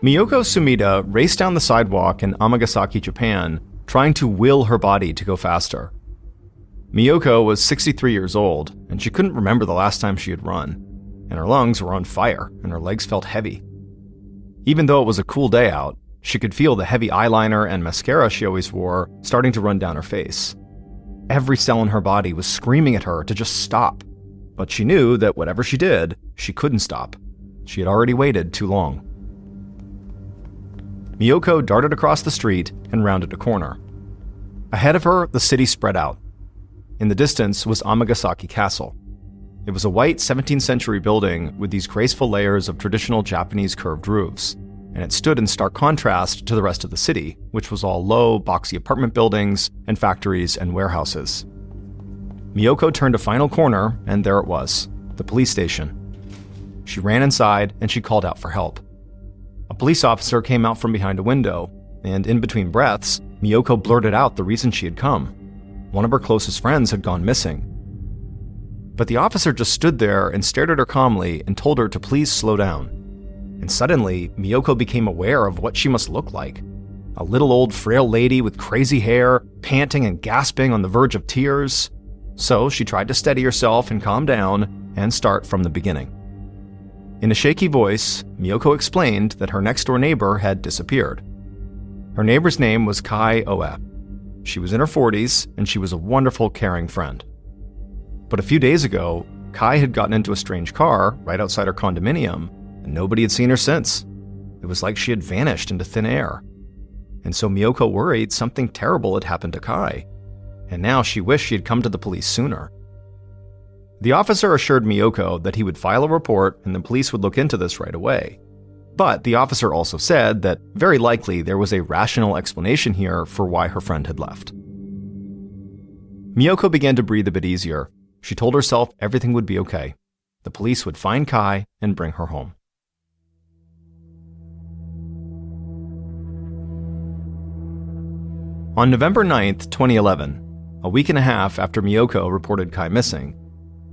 Miyoko Sumida raced down the sidewalk in Amagasaki, Japan, trying to will her body to go faster. Miyoko was 63 years old, and she couldn't remember the last time she had run, and her lungs were on fire and her legs felt heavy. Even though it was a cool day out, she could feel the heavy eyeliner and mascara she always wore starting to run down her face. Every cell in her body was screaming at her to just stop, but she knew that whatever she did, she couldn't stop. She had already waited too long. Miyoko darted across the street and rounded a corner. Ahead of her, the city spread out. In the distance was Amagasaki Castle. It was a white 17th century building with these graceful layers of traditional Japanese curved roofs, and it stood in stark contrast to the rest of the city, which was all low, boxy apartment buildings and factories and warehouses. Miyoko turned a final corner, and there it was, the police station. She ran inside and she called out for help. A police officer came out from behind a window, and in between breaths, Miyoko blurted out the reason she had come. One of her closest friends had gone missing. But the officer just stood there and stared at her calmly and told her to please slow down. And suddenly, Miyoko became aware of what she must look like. A little old frail lady with crazy hair, panting and gasping on the verge of tears. So she tried to steady herself and calm down and start from the beginning. In a shaky voice, Miyoko explained that her next-door neighbor had disappeared. Her neighbor's name was Kai Oe. She was in her 40s, and she was a wonderful, caring friend. But a few days ago, Kai had gotten into a strange car right outside her condominium, and nobody had seen her since. It was like she had vanished into thin air. And so Miyoko worried something terrible had happened to Kai, and now she wished she had come to the police sooner. The officer assured Miyoko that he would file a report and the police would look into this right away. But the officer also said that very likely there was a rational explanation here for why her friend had left. Miyoko began to breathe a bit easier. She told herself everything would be okay. The police would find Kai and bring her home. On November 9th, 2011, a week and a half after Miyoko reported Kai missing,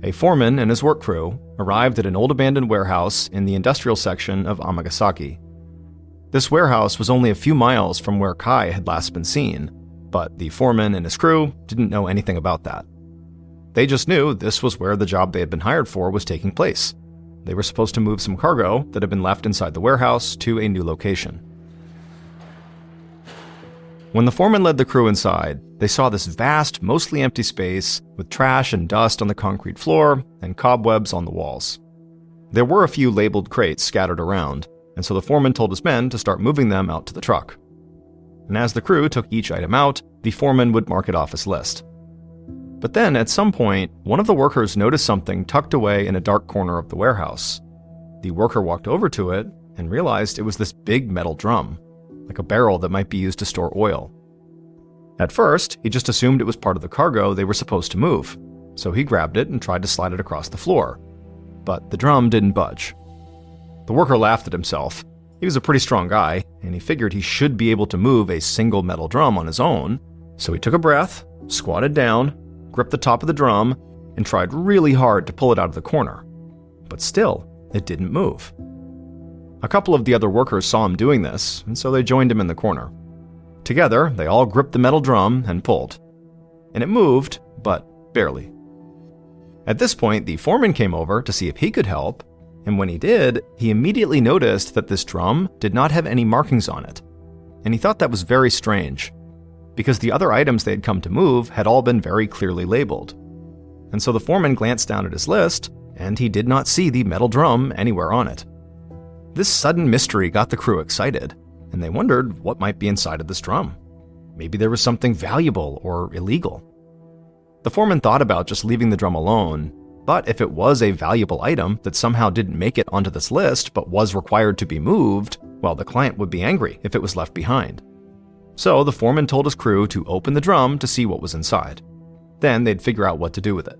a foreman and his work crew arrived at an old abandoned warehouse in the industrial section of Amagasaki. This warehouse was only a few miles from where Kai had last been seen, but the foreman and his crew didn't know anything about that. They just knew this was where the job they had been hired for was taking place. They were supposed to move some cargo that had been left inside the warehouse to a new location. When the foreman led the crew inside, they saw this vast, mostly empty space with trash and dust on the concrete floor and cobwebs on the walls. There were a few labeled crates scattered around, and so the foreman told his men to start moving them out to the truck. And as the crew took each item out, the foreman would mark it off his list. But then, at some point, one of the workers noticed something tucked away in a dark corner of the warehouse. The worker walked over to it and realized it was this big metal drum, like a barrel that might be used to store oil. At first, he just assumed it was part of the cargo they were supposed to move, so he grabbed it and tried to slide it across the floor. But the drum didn't budge. The worker laughed at himself. He was a pretty strong guy, and he figured he should be able to move a single metal drum on his own, so he took a breath, squatted down, gripped the top of the drum, and tried really hard to pull it out of the corner. But still, it didn't move. A couple of the other workers saw him doing this, and so they joined him in the corner. Together, they all gripped the metal drum and pulled. And it moved, but barely. At this point, the foreman came over to see if he could help, and when he did, he immediately noticed that this drum did not have any markings on it. And he thought that was very strange, because the other items they had come to move had all been very clearly labeled. And so the foreman glanced down at his list, and he did not see the metal drum anywhere on it. This sudden mystery got the crew excited, and they wondered what might be inside of this drum. Maybe there was something valuable or illegal. The foreman thought about just leaving the drum alone, but if it was a valuable item that somehow didn't make it onto this list but was required to be moved, well, the client would be angry if it was left behind. So the foreman told his crew to open the drum to see what was inside. Then they'd figure out what to do with it.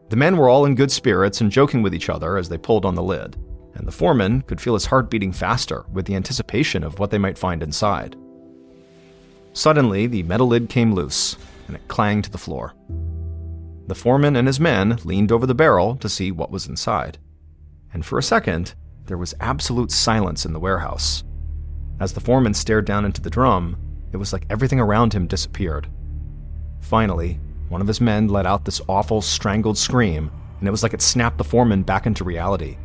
The men were all in good spirits and joking with each other as they pulled on the lid, and the foreman could feel his heart beating faster with the anticipation of what they might find inside. Suddenly, the metal lid came loose, and it clanged to the floor. The foreman and his men leaned over the barrel to see what was inside. And for a second, there was absolute silence in the warehouse. As the foreman stared down into the drum, it was like everything around him disappeared. Finally, one of his men let out this awful, strangled scream, and it was like it snapped the foreman back into reality.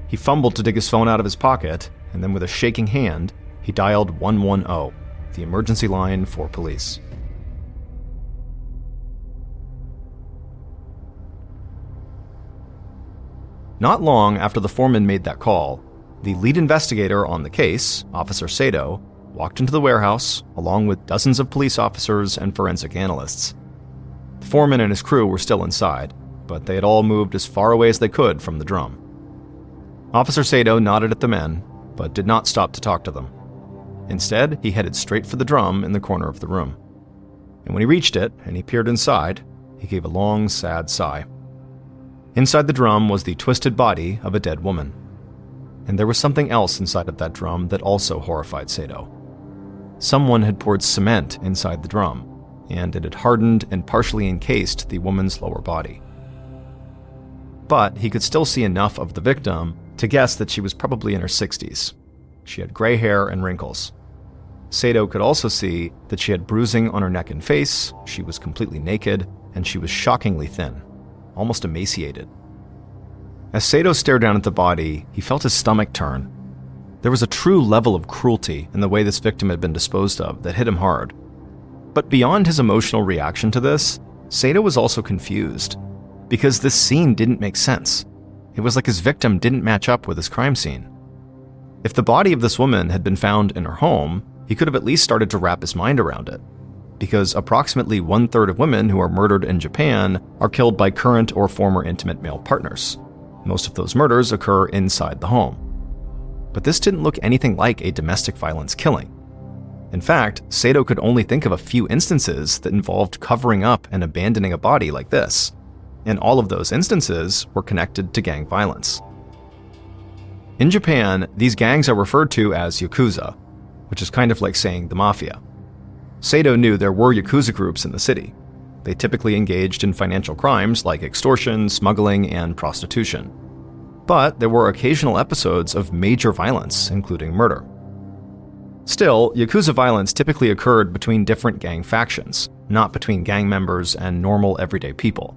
He fumbled to dig his phone out of his pocket, and then with a shaking hand, he dialed 110, the emergency line for police. Not long after the foreman made that call, the lead investigator on the case, Officer Sato, walked into the warehouse along with dozens of police officers and forensic analysts. The foreman and his crew were still inside, but they had all moved as far away as they could from the drum. Officer Sato nodded at the men, but did not stop to talk to them. Instead, he headed straight for the drum in the corner of the room. And when he reached it and he peered inside, he gave a long, sad sigh. Inside the drum was the twisted body of a dead woman. And there was something else inside of that drum that also horrified Sato. Someone had poured cement inside the drum, and it had hardened and partially encased the woman's lower body. But he could still see enough of the victim to guess that she was probably in her 60s. She had gray hair and wrinkles. Sato could also see that she had bruising on her neck and face, she was completely naked, and she was shockingly thin, almost emaciated. As Sato stared down at the body, he felt his stomach turn. There was a true level of cruelty in the way this victim had been disposed of that hit him hard. But beyond his emotional reaction to this, Sato was also confused, because this scene didn't make sense. It was like his victim didn't match up with his crime scene. If the body of this woman had been found in her home, he could have at least started to wrap his mind around it. Because approximately 1/3 of women who are murdered in Japan are killed by current or former intimate male partners. Most of those murders occur inside the home. But this didn't look anything like a domestic violence killing. In fact, Sato could only think of a few instances that involved covering up and abandoning a body like this, and all of those instances were connected to gang violence. In Japan, these gangs are referred to as Yakuza, which is kind of like saying the mafia. Sato knew there were Yakuza groups in the city. They typically engaged in financial crimes like extortion, smuggling, and prostitution. But there were occasional episodes of major violence, including murder. Still, Yakuza violence typically occurred between different gang factions, not between gang members and normal everyday people.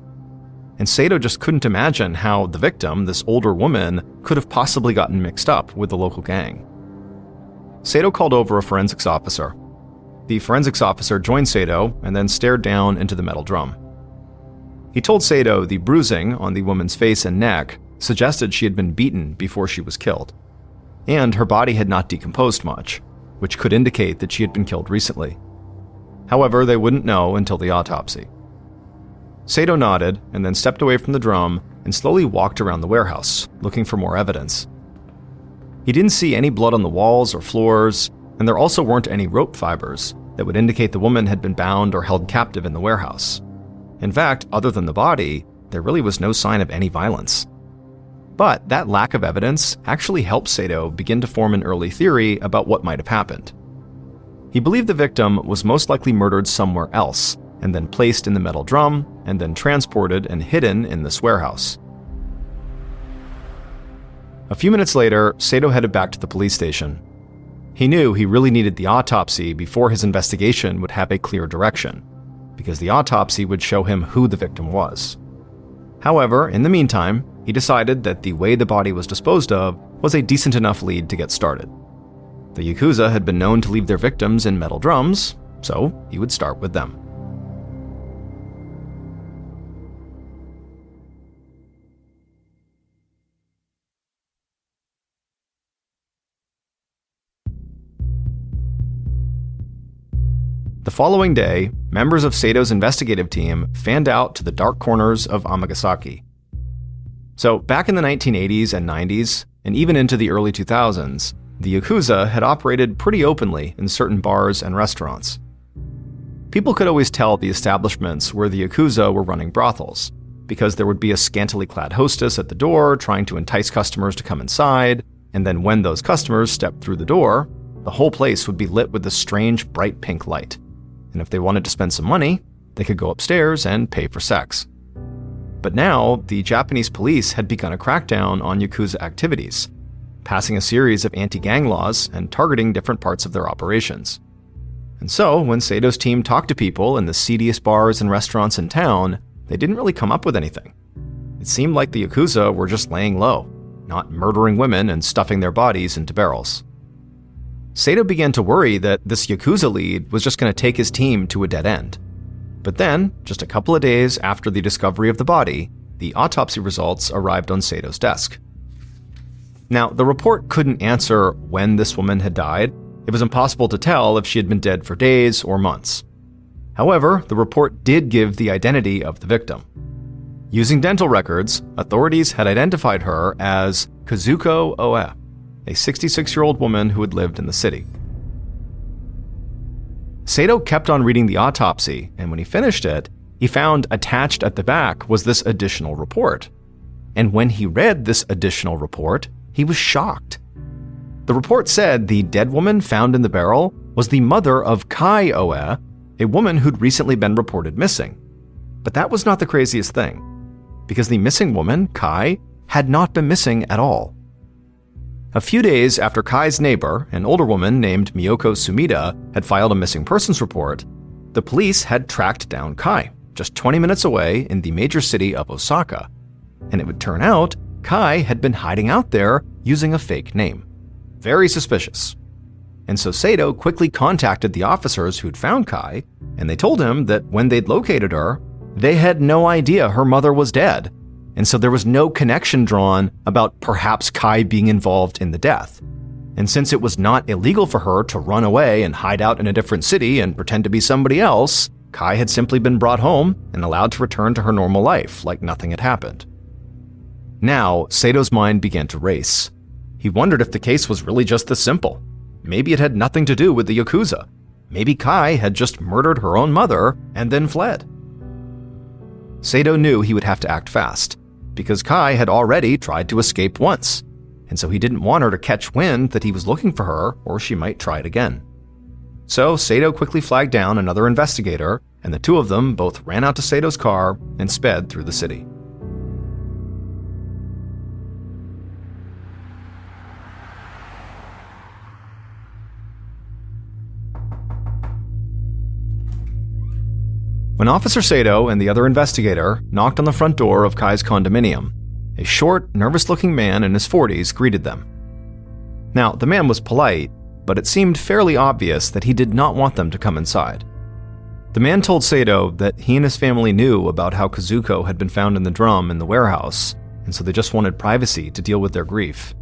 And Sato just couldn't imagine how the victim, this older woman, could have possibly gotten mixed up with the local gang. Sato called over a forensics officer. The forensics officer joined Sato and then stared down into the metal drum. He told Sato the bruising on the woman's face and neck suggested she had been beaten before she was killed, and her body had not decomposed much, which could indicate that she had been killed recently. However, they wouldn't know until the autopsy. Sato nodded and then stepped away from the drum and slowly walked around the warehouse, looking for more evidence. He didn't see any blood on the walls or floors, and there also weren't any rope fibers that would indicate the woman had been bound or held captive in the warehouse. In fact, other than the body, there really was no sign of any violence. But that lack of evidence actually helped Sato begin to form an early theory about what might have happened. He believed the victim was most likely murdered somewhere else, and then placed in the metal drum, and then transported and hidden in this warehouse. A few minutes later, Sato headed back to the police station. He knew he really needed the autopsy before his investigation would have a clear direction, because the autopsy would show him who the victim was. However, in the meantime, he decided that the way the body was disposed of was a decent enough lead to get started. The Yakuza had been known to leave their victims in metal drums, so he would start with them. The following day, members of Sato's investigative team fanned out to the dark corners of Amagasaki. So, back in the 1980s and 90s, and even into the early 2000s, the Yakuza had operated pretty openly in certain bars and restaurants. People could always tell the establishments where the Yakuza were running brothels, because there would be a scantily clad hostess at the door trying to entice customers to come inside, and then when those customers stepped through the door, the whole place would be lit with this strange bright pink light. And if they wanted to spend some money, they could go upstairs and pay for sex. But now, the Japanese police had begun a crackdown on Yakuza activities, passing a series of anti-gang laws and targeting different parts of their operations. And so, when Sato's team talked to people in the seediest bars and restaurants in town, they didn't really come up with anything. It seemed like the Yakuza were just laying low, not murdering women and stuffing their bodies into barrels. Sato began to worry that this Yakuza lead was just going to take his team to a dead end. But then, just a couple of days after the discovery of the body, the autopsy results arrived on Sato's desk. Now, the report couldn't answer when this woman had died. It was impossible to tell if she had been dead for days or months. However, the report did give the identity of the victim. Using dental records, authorities had identified her as Kazuko Oe, a 66-year-old woman who had lived in the city. Sato kept on reading the autopsy, and when he finished it, he found attached at the back was this additional report. And when he read this additional report, he was shocked. The report said the dead woman found in the barrel was the mother of Kai Oe, a woman who'd recently been reported missing. But that was not the craziest thing, because the missing woman, Kai, had not been missing at all. A few days after Kai's neighbor, an older woman named Miyoko Sumida, had filed a missing persons report, the police had tracked down Kai, just 20 minutes away in the major city of Osaka. And it would turn out Kai had been hiding out there using a fake name. Very suspicious. And so Sato quickly contacted the officers who'd found Kai, and they told him that when they'd located her, they had no idea her mother was dead, and so there was no connection drawn about perhaps Kai being involved in the death. And since it was not illegal for her to run away and hide out in a different city and pretend to be somebody else, Kai had simply been brought home and allowed to return to her normal life like nothing had happened. Now, Sato's mind began to race. He wondered if the case was really just this simple. Maybe it had nothing to do with the Yakuza. Maybe Kai had just murdered her own mother and then fled. Sato knew he would have to act fast, because Kai had already tried to escape once, and so he didn't want her to catch wind that he was looking for her, or she might try it again. So Sato quickly flagged down another investigator, and the two of them both ran out to Sato's car and sped through the city. When Officer Sato and the other investigator knocked on the front door of Kai's condominium, a short, nervous-looking man in his 40s greeted them. Now, the man was polite, but it seemed fairly obvious that he did not want them to come inside. The man told Sato that he and his family knew about how Kazuko had been found in the drum in the warehouse, and so they just wanted privacy to deal with their grief.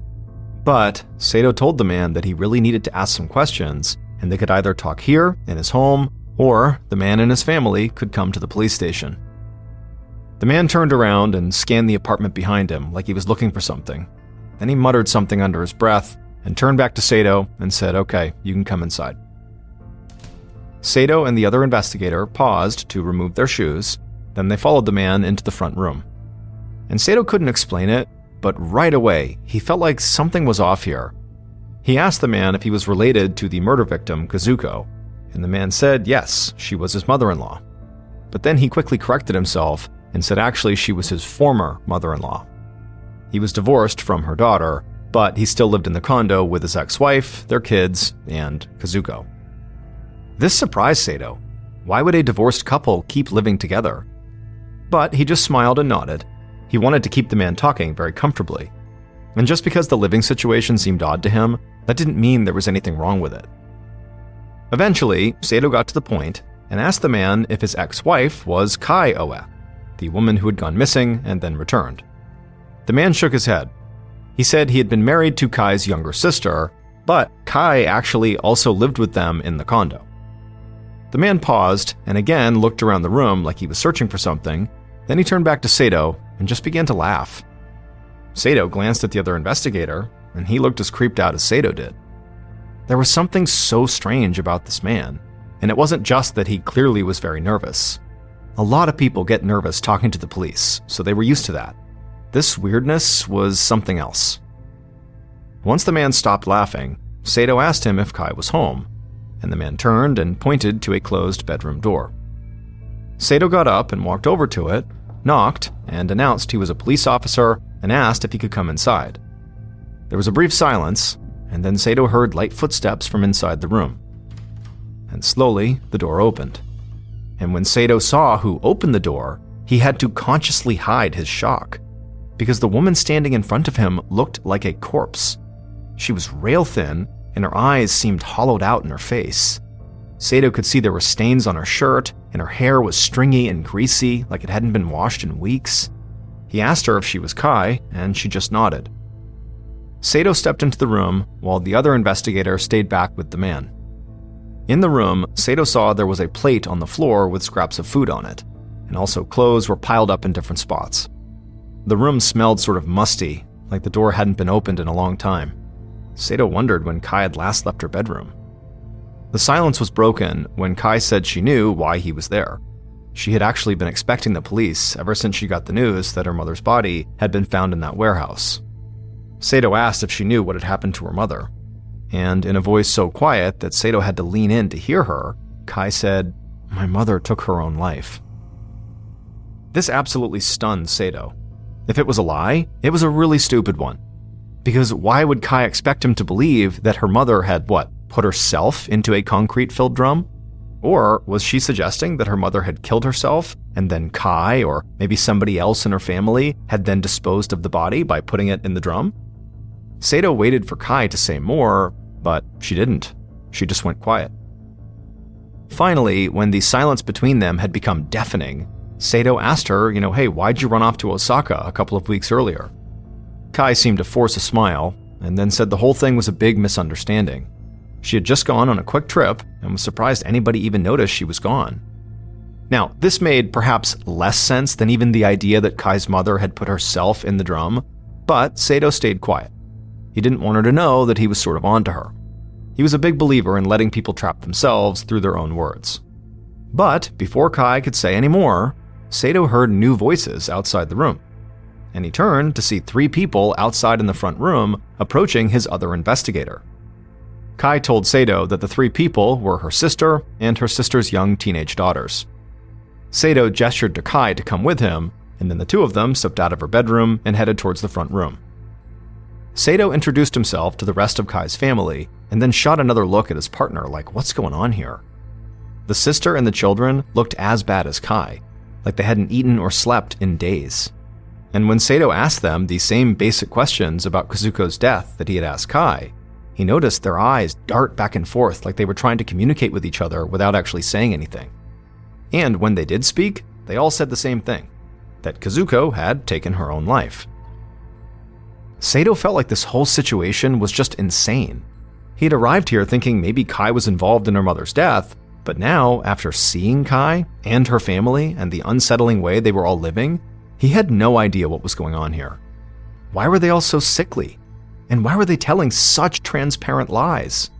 But Sato told the man that he really needed to ask some questions, and they could either talk here, in his home, or the man and his family could come to the police station. The man turned around and scanned the apartment behind him like he was looking for something. Then he muttered something under his breath and turned back to Sato and said, "Okay, you can come inside." Sato and the other investigator paused to remove their shoes, then they followed the man into the front room. And Sato couldn't explain it, but right away he felt like something was off here. He asked the man if he was related to the murder victim, Kazuko, and the man said yes, she was his mother-in-law. But then he quickly corrected himself and said actually she was his former mother-in-law. He was divorced from her daughter, but he still lived in the condo with his ex-wife, their kids, and Kazuko. This surprised Sato. Why would a divorced couple keep living together? But he just smiled and nodded. He wanted to keep the man talking very comfortably. And just because the living situation seemed odd to him, that didn't mean there was anything wrong with it. Eventually, Sato got to the point and asked the man if his ex-wife was Kai Oe, the woman who had gone missing and then returned. The man shook his head. He said he had been married to Kai's younger sister, but Kai actually also lived with them in the condo. The man paused and again looked around the room like he was searching for something, then he turned back to Sato and just began to laugh. Sato glanced at the other investigator, and he looked as creeped out as Sato did. There was something so strange about this man, and it wasn't just that he clearly was very nervous. A lot of people get nervous talking to the police, so they were used to that. This weirdness was something else. Once the man stopped laughing, Sato asked him if Kai was home, and the man turned and pointed to a closed bedroom door. Sato got up and walked over to it, knocked, and announced he was a police officer and asked if he could come inside. There was a brief silence, and then Sato heard light footsteps from inside the room. And slowly, the door opened. And when Sato saw who opened the door, he had to consciously hide his shock, because the woman standing in front of him looked like a corpse. She was rail thin, and her eyes seemed hollowed out in her face. Sato could see there were stains on her shirt, and her hair was stringy and greasy, like it hadn't been washed in weeks. He asked her if she was Kai, and she just nodded. Sato stepped into the room, while the other investigator stayed back with the man. In the room, Sato saw there was a plate on the floor with scraps of food on it, and also clothes were piled up in different spots. The room smelled sort of musty, like the door hadn't been opened in a long time. Sato wondered when Kai had last left her bedroom. The silence was broken when Kai said she knew why he was there. She had actually been expecting the police ever since she got the news that her mother's body had been found in that warehouse. Sato asked if she knew what had happened to her mother, and in a voice so quiet that Sato had to lean in to hear her, Kai said, "My mother took her own life." This absolutely stunned Sato. If it was a lie, it was a really stupid one. Because why would Kai expect him to believe that her mother had, put herself into a concrete-filled drum? Or was she suggesting that her mother had killed herself, and then Kai, or maybe somebody else in her family, had then disposed of the body by putting it in the drum? Sato waited for Kai to say more, but she didn't. She just went quiet. Finally, when the silence between them had become deafening, Sato asked her, hey, why'd you run off to Osaka a couple of weeks earlier? Kai seemed to force a smile, and then said the whole thing was a big misunderstanding. She had just gone on a quick trip and was surprised anybody even noticed she was gone. Now, this made perhaps less sense than even the idea that Kai's mother had put herself in the drum, but Sato stayed quiet. He didn't want her to know that he was sort of onto her. He was a big believer in letting people trap themselves through their own words. But before Kai could say any more, Sato heard new voices outside the room, and he turned to see 3 people outside in the front room approaching his other investigator. Kai told Sato that the 3 people were her sister and her sister's young teenage daughters. Sato gestured to Kai to come with him, and then the 2 of them stepped out of her bedroom and headed towards the front room. Sato introduced himself to the rest of Kai's family and then shot another look at his partner like, what's going on here? The sister and the children looked as bad as Kai, like they hadn't eaten or slept in days. And when Sato asked them the same basic questions about Kazuko's death that he had asked Kai, he noticed their eyes dart back and forth like they were trying to communicate with each other without actually saying anything. And when they did speak, they all said the same thing, that Kazuko had taken her own life. Sato felt like this whole situation was just insane. He had arrived here thinking maybe Kai was involved in her mother's death, but now, after seeing Kai and her family and the unsettling way they were all living, he had no idea what was going on here. Why were they all so sickly? And why were they telling such transparent lies?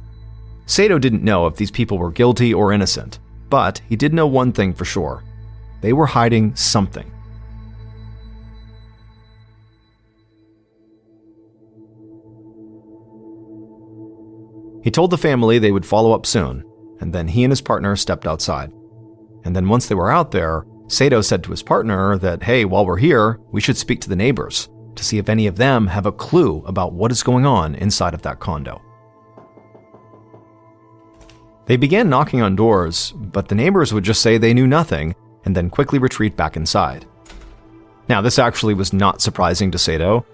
Sato didn't know if these people were guilty or innocent, but he did know one thing for sure. They were hiding something. He told the family they would follow up soon, and then he and his partner stepped outside. And then once they were out there, Sato said to his partner that, hey, while we're here, we should speak to the neighbors to see if any of them have a clue about what is going on inside of that condo. They began knocking on doors, but the neighbors would just say they knew nothing and then quickly retreat back inside. Now, this actually was not surprising to Sato.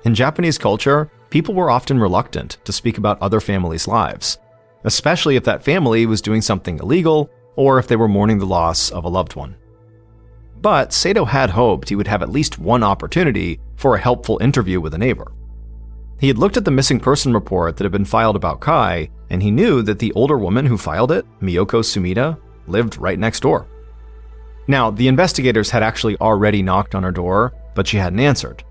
In Japanese culture, people were often reluctant to speak about other families' lives, especially if that family was doing something illegal or if they were mourning the loss of a loved one. But Sato had hoped he would have at least one opportunity for a helpful interview with a neighbor. He had looked at the missing person report that had been filed about Kai, and he knew that the older woman who filed it, Miyoko Sumida, lived right next door. Now, the investigators had actually already knocked on her door, but she hadn't answered.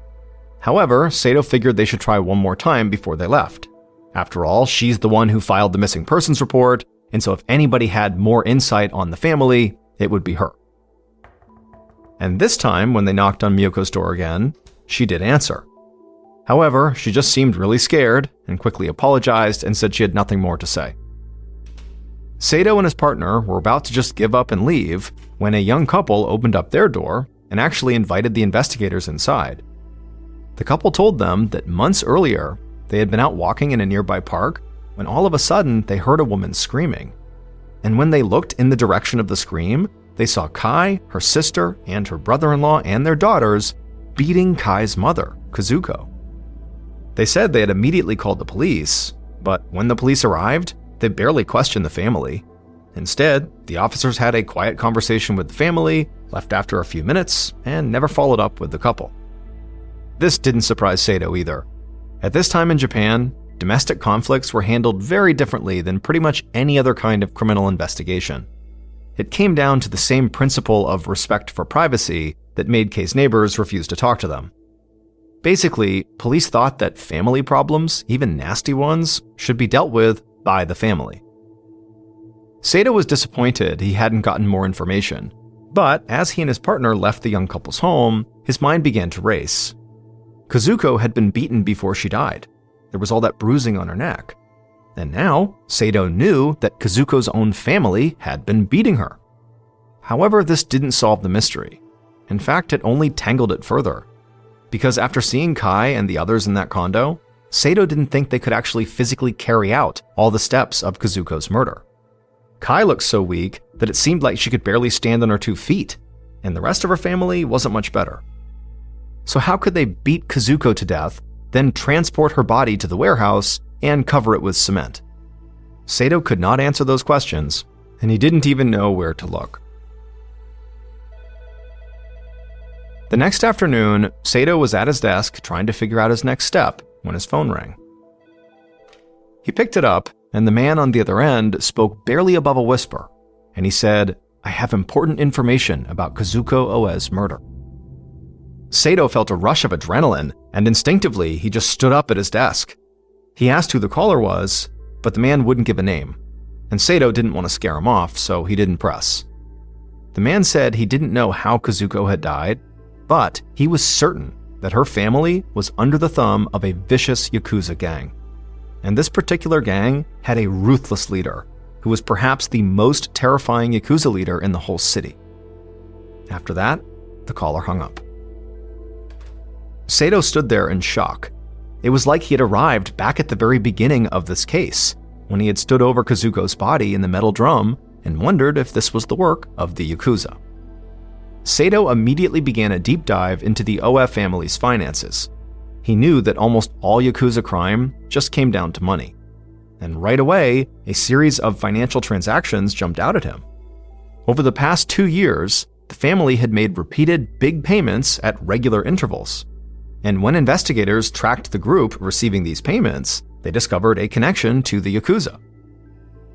However, Sato figured they should try one more time before they left. After all, she's the one who filed the missing persons report, and so if anybody had more insight on the family, it would be her. And this time, when they knocked on Miyoko's door again, she did answer. However, she just seemed really scared and quickly apologized and said she had nothing more to say. Sato and his partner were about to just give up and leave when a young couple opened up their door and actually invited the investigators inside. The couple told them that months earlier, They had been out walking in a nearby park when all of a sudden they heard a woman screaming. And when they looked in the direction of the scream, they saw Kai, her sister, and her brother-in-law and their daughters beating Kai's mother, Kazuko. They said they had immediately called the police, but when the police arrived, they barely questioned the family. Instead, the officers had a quiet conversation with the family, left after a few minutes, and never followed up with the couple. This didn't surprise Sato either. At this time in Japan, domestic conflicts were handled very differently than pretty much any other kind of criminal investigation. It came down to the same principle of respect for privacy that made Kei's neighbors refuse to talk to them. Basically, police thought that family problems, even nasty ones, should be dealt with by the family. Sato was disappointed he hadn't gotten more information, but as he and his partner left the young couple's home, his mind began to race. Kazuko had been beaten before she died. There was all that bruising on her neck. And now, Sato knew that Kazuko's own family had been beating her. However, this didn't solve the mystery. In fact, it only tangled it further. Because after seeing Kai and the others in that condo, Sato didn't think they could actually physically carry out all the steps of Kazuko's murder. Kai looked so weak that it seemed like she could barely stand on her 2 feet, and the rest of her family wasn't much better. So how could they beat Kazuko to death, then transport her body to the warehouse and cover it with cement? Sato could not answer those questions, and he didn't even know where to look. The next afternoon, Sato was at his desk trying to figure out his next step when his phone rang. He picked it up, and the man on the other end spoke barely above a whisper, and he said, "I have important information about Kazuko Oe's murder." Sato felt a rush of adrenaline, and instinctively he just stood up at his desk. He asked who the caller was, but the man wouldn't give a name, and Sato didn't want to scare him off, so he didn't press. The man said he didn't know how Kazuko had died, but he was certain that her family was under the thumb of a vicious Yakuza gang. And this particular gang had a ruthless leader, who was perhaps the most terrifying Yakuza leader in the whole city. After that, the caller hung up. Sato stood there in shock. It was like he had arrived back at the very beginning of this case, when he had stood over Kazuko's body in the metal drum and wondered if this was the work of the Yakuza. Sato immediately began a deep dive into the Oe family's finances. He knew that almost all Yakuza crime just came down to money. And right away, a series of financial transactions jumped out at him. Over the past 2 years, the family had made repeated big payments at regular intervals. And when investigators tracked the group receiving these payments, they discovered a connection to the Yakuza.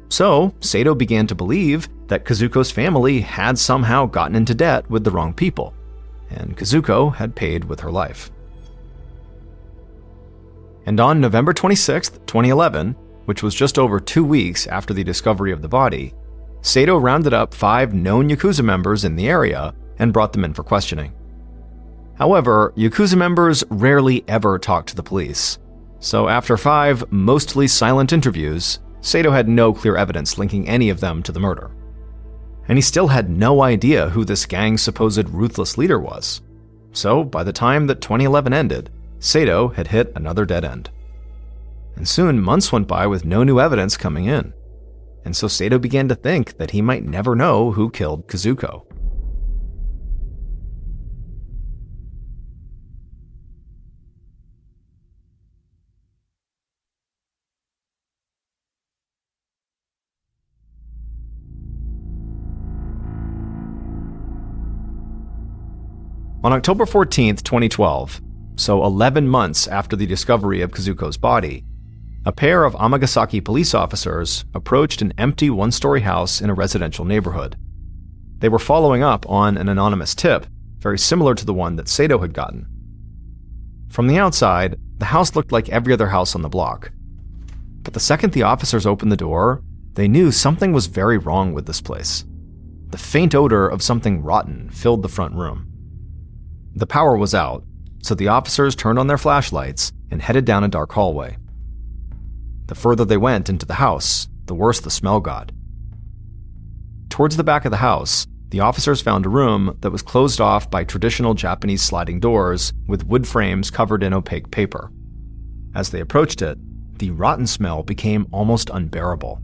So, Sato began to believe that Kazuko's family had somehow gotten into debt with the wrong people, and Kazuko had paid with her life. And on November 26, 2011, which was just over 2 weeks after the discovery of the body, Sato rounded up 5 known Yakuza members in the area and brought them in for questioning. However, Yakuza members rarely ever talked to the police, so after 5 mostly silent interviews, Sato had no clear evidence linking any of them to the murder. And he still had no idea who this gang's supposed ruthless leader was. So by the time that 2011 ended, Sato had hit another dead end. And soon months went by with no new evidence coming in. And so Sato began to think that he might never know who killed Kazuko. On October 14, 2012, so 11 months after the discovery of Kazuko's body, a pair of Amagasaki police officers approached an empty one-story house in a residential neighborhood. They were following up on an anonymous tip, very similar to the one that Sato had gotten. From the outside, the house looked like every other house on the block. But the second the officers opened the door, they knew something was very wrong with this place. The faint odor of something rotten filled the front room. The power was out, so the officers turned on their flashlights and headed down a dark hallway. The further they went into the house, the worse the smell got. Towards the back of the house, the officers found a room that was closed off by traditional Japanese sliding doors with wood frames covered in opaque paper. As they approached it, the rotten smell became almost unbearable.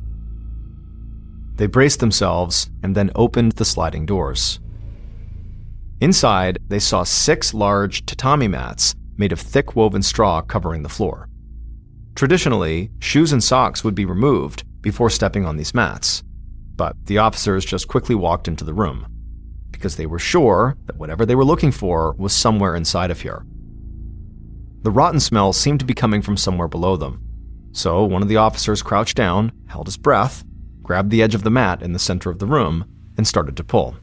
They braced themselves and then opened the sliding doors. Inside, they saw 6 large tatami mats made of thick woven straw covering the floor. Traditionally, shoes and socks would be removed before stepping on these mats, but the officers just quickly walked into the room, because they were sure that whatever they were looking for was somewhere inside of here. The rotten smell seemed to be coming from somewhere below them, so one of the officers crouched down, held his breath, grabbed the edge of the mat in the center of the room, and started to pull.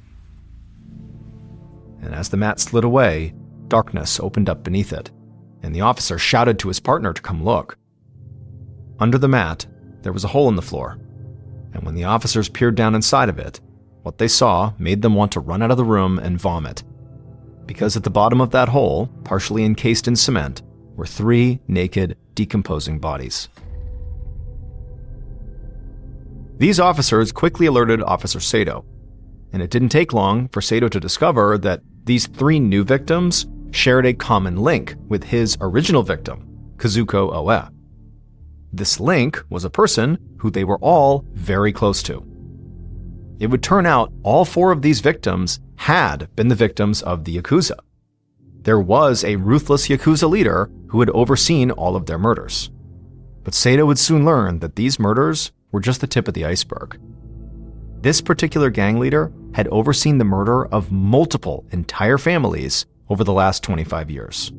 And as the mat slid away, darkness opened up beneath it, and the officer shouted to his partner to come look. Under the mat, there was a hole in the floor, and when the officers peered down inside of it, what they saw made them want to run out of the room and vomit, because at the bottom of that hole, partially encased in cement, were 3 naked, decomposing bodies. These officers quickly alerted Officer Sato, and it didn't take long for Sato to discover that these 3 new victims shared a common link with his original victim, Kazuko Oe. This link was a person who they were all very close to. It would turn out all 4 of these victims had been the victims of the Yakuza. There was a ruthless Yakuza leader who had overseen all of their murders. But Sato would soon learn that these murders were just the tip of the iceberg. This particular gang leader had overseen the murder of multiple entire families over the last 25 years.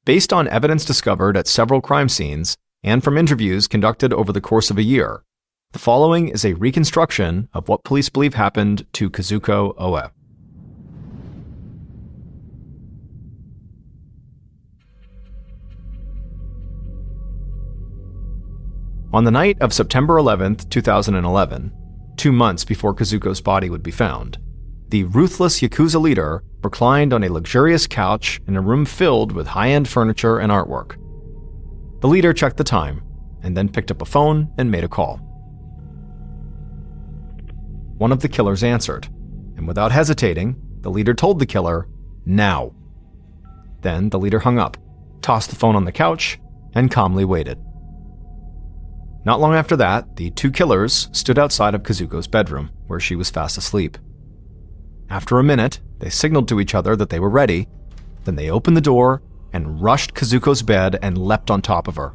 Based on evidence discovered at several crime scenes and from interviews conducted over the course of a year, the following is a reconstruction of what police believe happened to Kazuko Oe. On the night of September 11th, 2011, 2 months before Kazuko's body would be found, the ruthless Yakuza leader reclined on a luxurious couch in a room filled with high-end furniture and artwork. The leader checked the time and then picked up a phone and made a call. One of the killers answered, and without hesitating, the leader told the killer, "Now." Then the leader hung up, tossed the phone on the couch, and calmly waited. Not long after that, the 2 killers stood outside of Kazuko's bedroom, where she was fast asleep. After a minute, they signaled to each other that they were ready. Then they opened the door and rushed Kazuko's bed and leapt on top of her.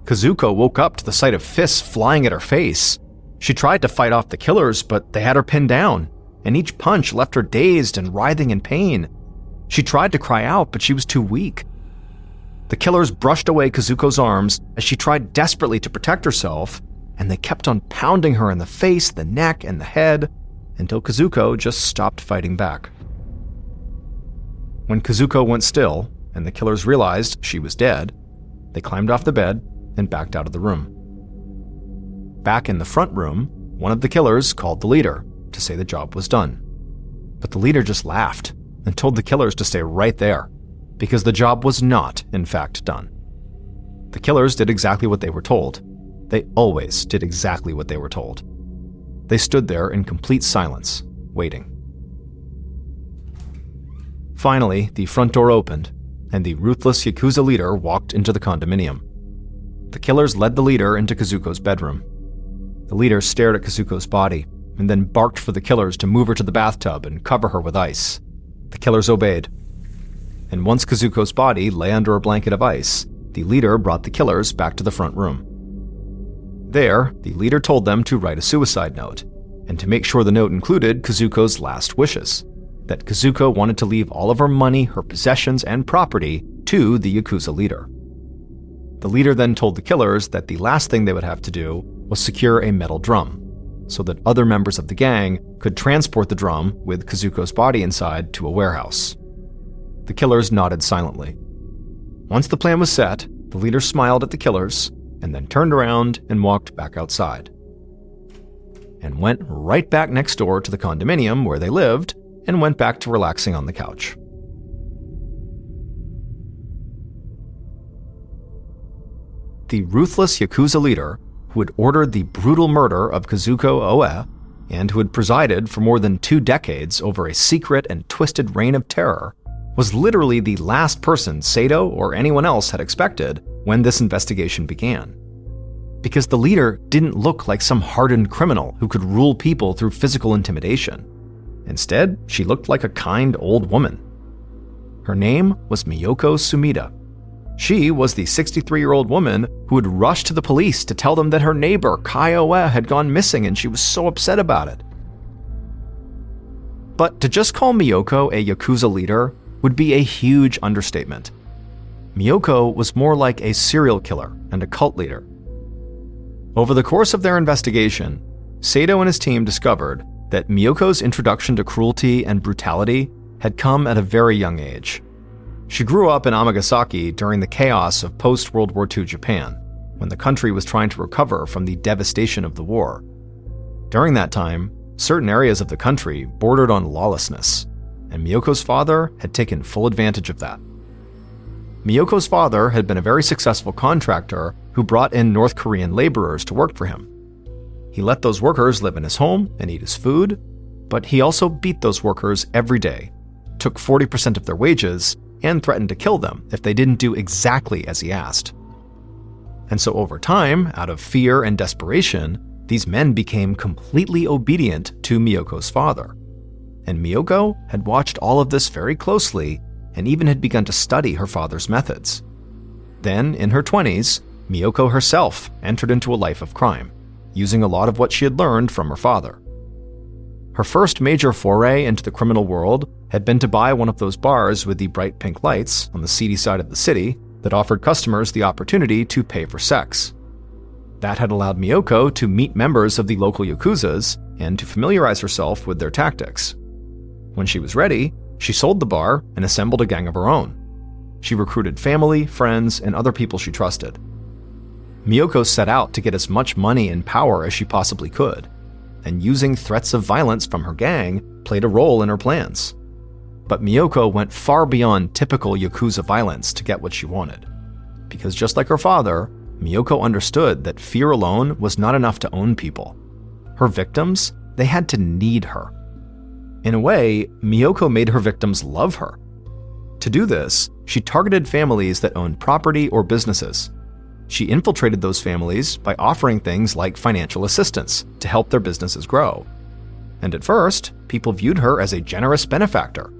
Kazuko woke up to the sight of fists flying at her face. She tried to fight off the killers, but they had her pinned down, and each punch left her dazed and writhing in pain. She tried to cry out, but she was too weak. The killers brushed away Kazuko's arms as she tried desperately to protect herself, and they kept on pounding her in the face, the neck, and the head, until Kazuko just stopped fighting back. When Kazuko went still, and the killers realized she was dead, they climbed off the bed and backed out of the room. Back in the front room, one of the killers called the leader to say the job was done. But the leader just laughed and told the killers to stay right there, because the job was not, in fact, done. The killers did exactly what they were told. They always did exactly what they were told. They stood there in complete silence, waiting. Finally, the front door opened, and the ruthless Yakuza leader walked into the condominium. The killers led the leader into Kazuko's bedroom. The leader stared at Kazuko's body, and then barked for the killers to move her to the bathtub and cover her with ice. The killers obeyed. And once Kazuko's body lay under a blanket of ice, the leader brought the killers back to the front room. There, the leader told them to write a suicide note, and to make sure the note included Kazuko's last wishes, that Kazuko wanted to leave all of her money, her possessions, and property to the Yakuza leader. The leader then told the killers that the last thing they would have to do was secure a metal drum, so that other members of the gang could transport the drum with Kazuko's body inside to a warehouse. The killers nodded silently. Once the plan was set, the leader smiled at the killers, and then turned around and walked back outside, and went right back next door to the condominium where they lived, and went back to relaxing on the couch. The ruthless Yakuza leader, who had ordered the brutal murder of Kazuko Oe, and who had presided for more than 2 decades over a secret and twisted reign of terror, was literally the last person Sato or anyone else had expected when this investigation began. Because the leader didn't look like some hardened criminal who could rule people through physical intimidation. Instead, she looked like a kind old woman. Her name was Miyoko Sumida. She was the 63-year-old woman who had rushed to the police to tell them that her neighbor, Kai Oe, had gone missing and she was so upset about it. But to just call Miyoko a Yakuza leader would be a huge understatement. Miyoko was more like a serial killer and a cult leader. Over the course of their investigation, Sato and his team discovered that Miyoko's introduction to cruelty and brutality had come at a very young age. She grew up in Amagasaki during the chaos of post-World War II Japan, when the country was trying to recover from the devastation of the war. During that time, certain areas of the country bordered on lawlessness, and Miyoko's father had taken full advantage of that. Miyoko's father had been a very successful contractor who brought in North Korean laborers to work for him. He let those workers live in his home and eat his food, but he also beat those workers every day, took 40% of their wages, and threatened to kill them if they didn't do exactly as he asked. And so over time, out of fear and desperation, these men became completely obedient to Miyoko's father. And Miyoko had watched all of this very closely and even had begun to study her father's methods. Then, in her 20s, Miyoko herself entered into a life of crime, using a lot of what she had learned from her father. Her first major foray into the criminal world had been to buy one of those bars with the bright pink lights on the seedy side of the city that offered customers the opportunity to pay for sex. That had allowed Miyoko to meet members of the local Yakuzas and to familiarize herself with their tactics. When she was ready, she sold the bar and assembled a gang of her own. She recruited family, friends, and other people she trusted. Miyoko set out to get as much money and power as she possibly could, and using threats of violence from her gang played a role in her plans. But Miyoko went far beyond typical Yakuza violence to get what she wanted. Because just like her father, Miyoko understood that fear alone was not enough to own people. Her victims, they had to need her. In a way, Miyoko made her victims love her. To do this, she targeted families that owned property or businesses. She infiltrated those families by offering things like financial assistance to help their businesses grow. And at first, people viewed her as a generous benefactor,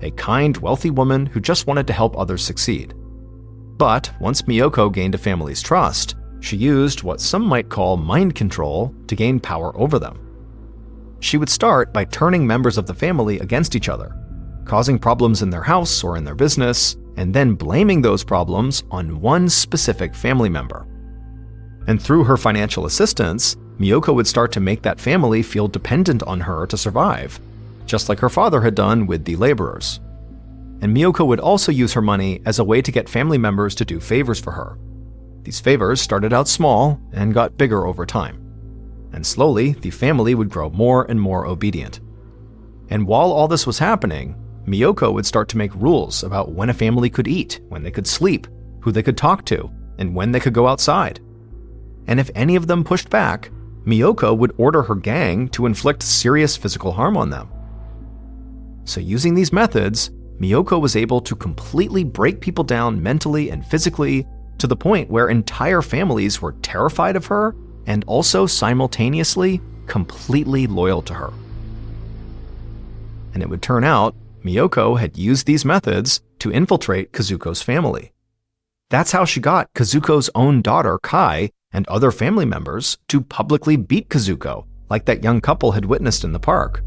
a kind, wealthy woman who just wanted to help others succeed. But once Miyoko gained a family's trust, she used what some might call mind control to gain power over them. She would start by turning members of the family against each other, causing problems in their house or in their business, and then blaming those problems on one specific family member. And through her financial assistance, Miyoko would start to make that family feel dependent on her to survive, just like her father had done with the laborers. And Miyoko would also use her money as a way to get family members to do favors for her. These favors started out small and got bigger over time. And slowly, the family would grow more and more obedient. And while all this was happening, Miyoko would start to make rules about when a family could eat, when they could sleep, who they could talk to, and when they could go outside. And if any of them pushed back, Miyoko would order her gang to inflict serious physical harm on them. So using these methods, Miyoko was able to completely break people down mentally and physically to the point where entire families were terrified of her and also simultaneously completely loyal to her. And it would turn out Miyoko had used these methods to infiltrate Kazuko's family. That's how she got Kazuko's own daughter, Kai, and other family members to publicly beat Kazuko, like that young couple had witnessed in the park.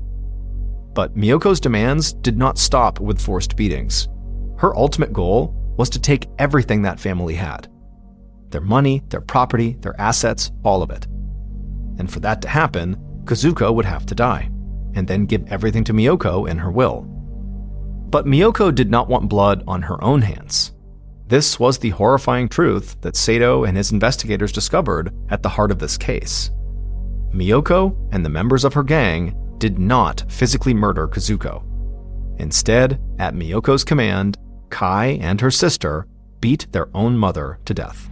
But Miyoko's demands did not stop with forced beatings. Her ultimate goal was to take everything that family had. Their money, their property, their assets, all of it. And for that to happen, Kazuko would have to die, and then give everything to Miyoko in her will. But Miyoko did not want blood on her own hands. This was the horrifying truth that Sato and his investigators discovered at the heart of this case. Miyoko and the members of her gang did not physically murder Kazuko. Instead, at Miyoko's command, Kai and her sister beat their own mother to death.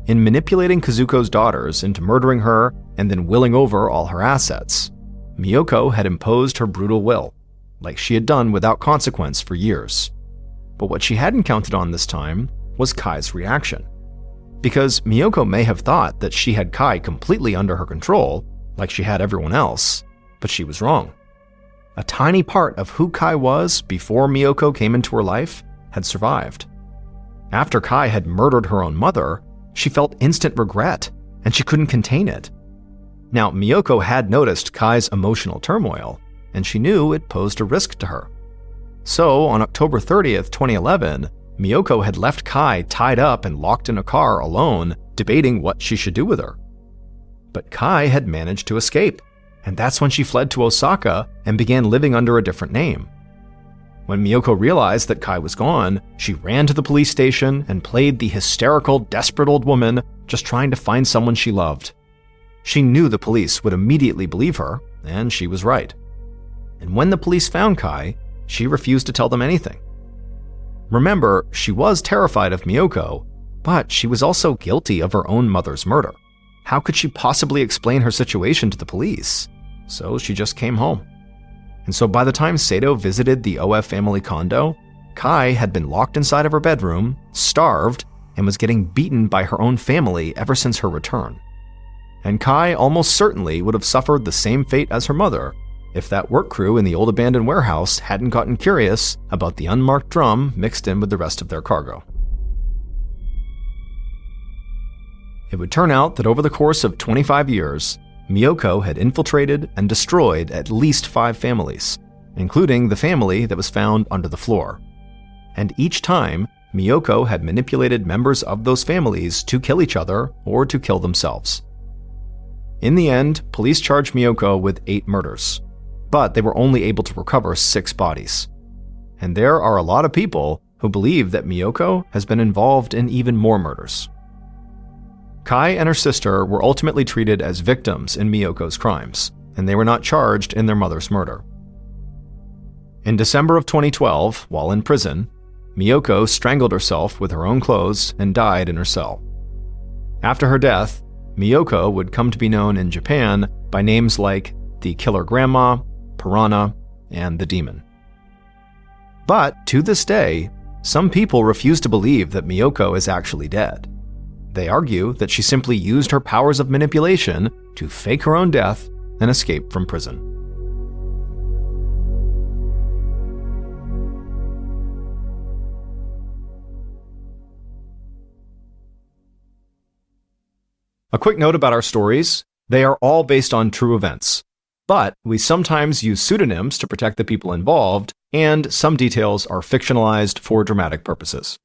in manipulating Kazuko's daughters into murdering her and then willing over all her assets. Miyoko had imposed her brutal will, like she had done without consequence for years. But what she hadn't counted on this time was Kai's reaction. Because Miyoko may have thought that she had Kai completely under her control, like she had everyone else, but she was wrong. A tiny part of who Kai was before Miyoko came into her life had survived. After Kai had murdered her own mother, she felt instant regret, and she couldn't contain it. Now, Miyoko had noticed Kai's emotional turmoil, and she knew it posed a risk to her. So, on October 30th, 2011, Miyoko had left Kai tied up and locked in a car alone, debating what she should do with her. But Kai had managed to escape, and that's when she fled to Osaka and began living under a different name. When Miyoko realized that Kai was gone, she ran to the police station and played the hysterical, desperate old woman just trying to find someone she loved. She knew the police would immediately believe her, and she was right. And when the police found Kai, she refused to tell them anything. Remember, she was terrified of Miyoko, but she was also guilty of her own mother's murder. How could she possibly explain her situation to the police? So she just came home. And so by the time Sato visited the OF family condo, Kai had been locked inside of her bedroom, starved, and was getting beaten by her own family ever since her return. And Kai almost certainly would have suffered the same fate as her mother if that work crew in the old abandoned warehouse hadn't gotten curious about the unmarked drum mixed in with the rest of their cargo. It would turn out that over the course of 25 years, Miyoko had infiltrated and destroyed at least 5 families, including the family that was found under the floor. And each time, Miyoko had manipulated members of those families to kill each other or to kill themselves. In the end, police charged Miyoko with 8 murders, but they were only able to recover 6 bodies. And there are a lot of people who believe that Miyoko has been involved in even more murders. Kai and her sister were ultimately treated as victims in Miyoko's crimes, and they were not charged in their mother's murder. In December of 2012, while in prison, Miyoko strangled herself with her own clothes and died in her cell. After her death, Miyoko would come to be known in Japan by names like the Killer Grandma, Piranha, and the Demon. But to this day, some people refuse to believe that Miyoko is actually dead. They argue that she simply used her powers of manipulation to fake her own death and escape from prison. A quick note about our stories: they are all based on true events, but we sometimes use pseudonyms to protect the people involved, and some details are fictionalized for dramatic purposes.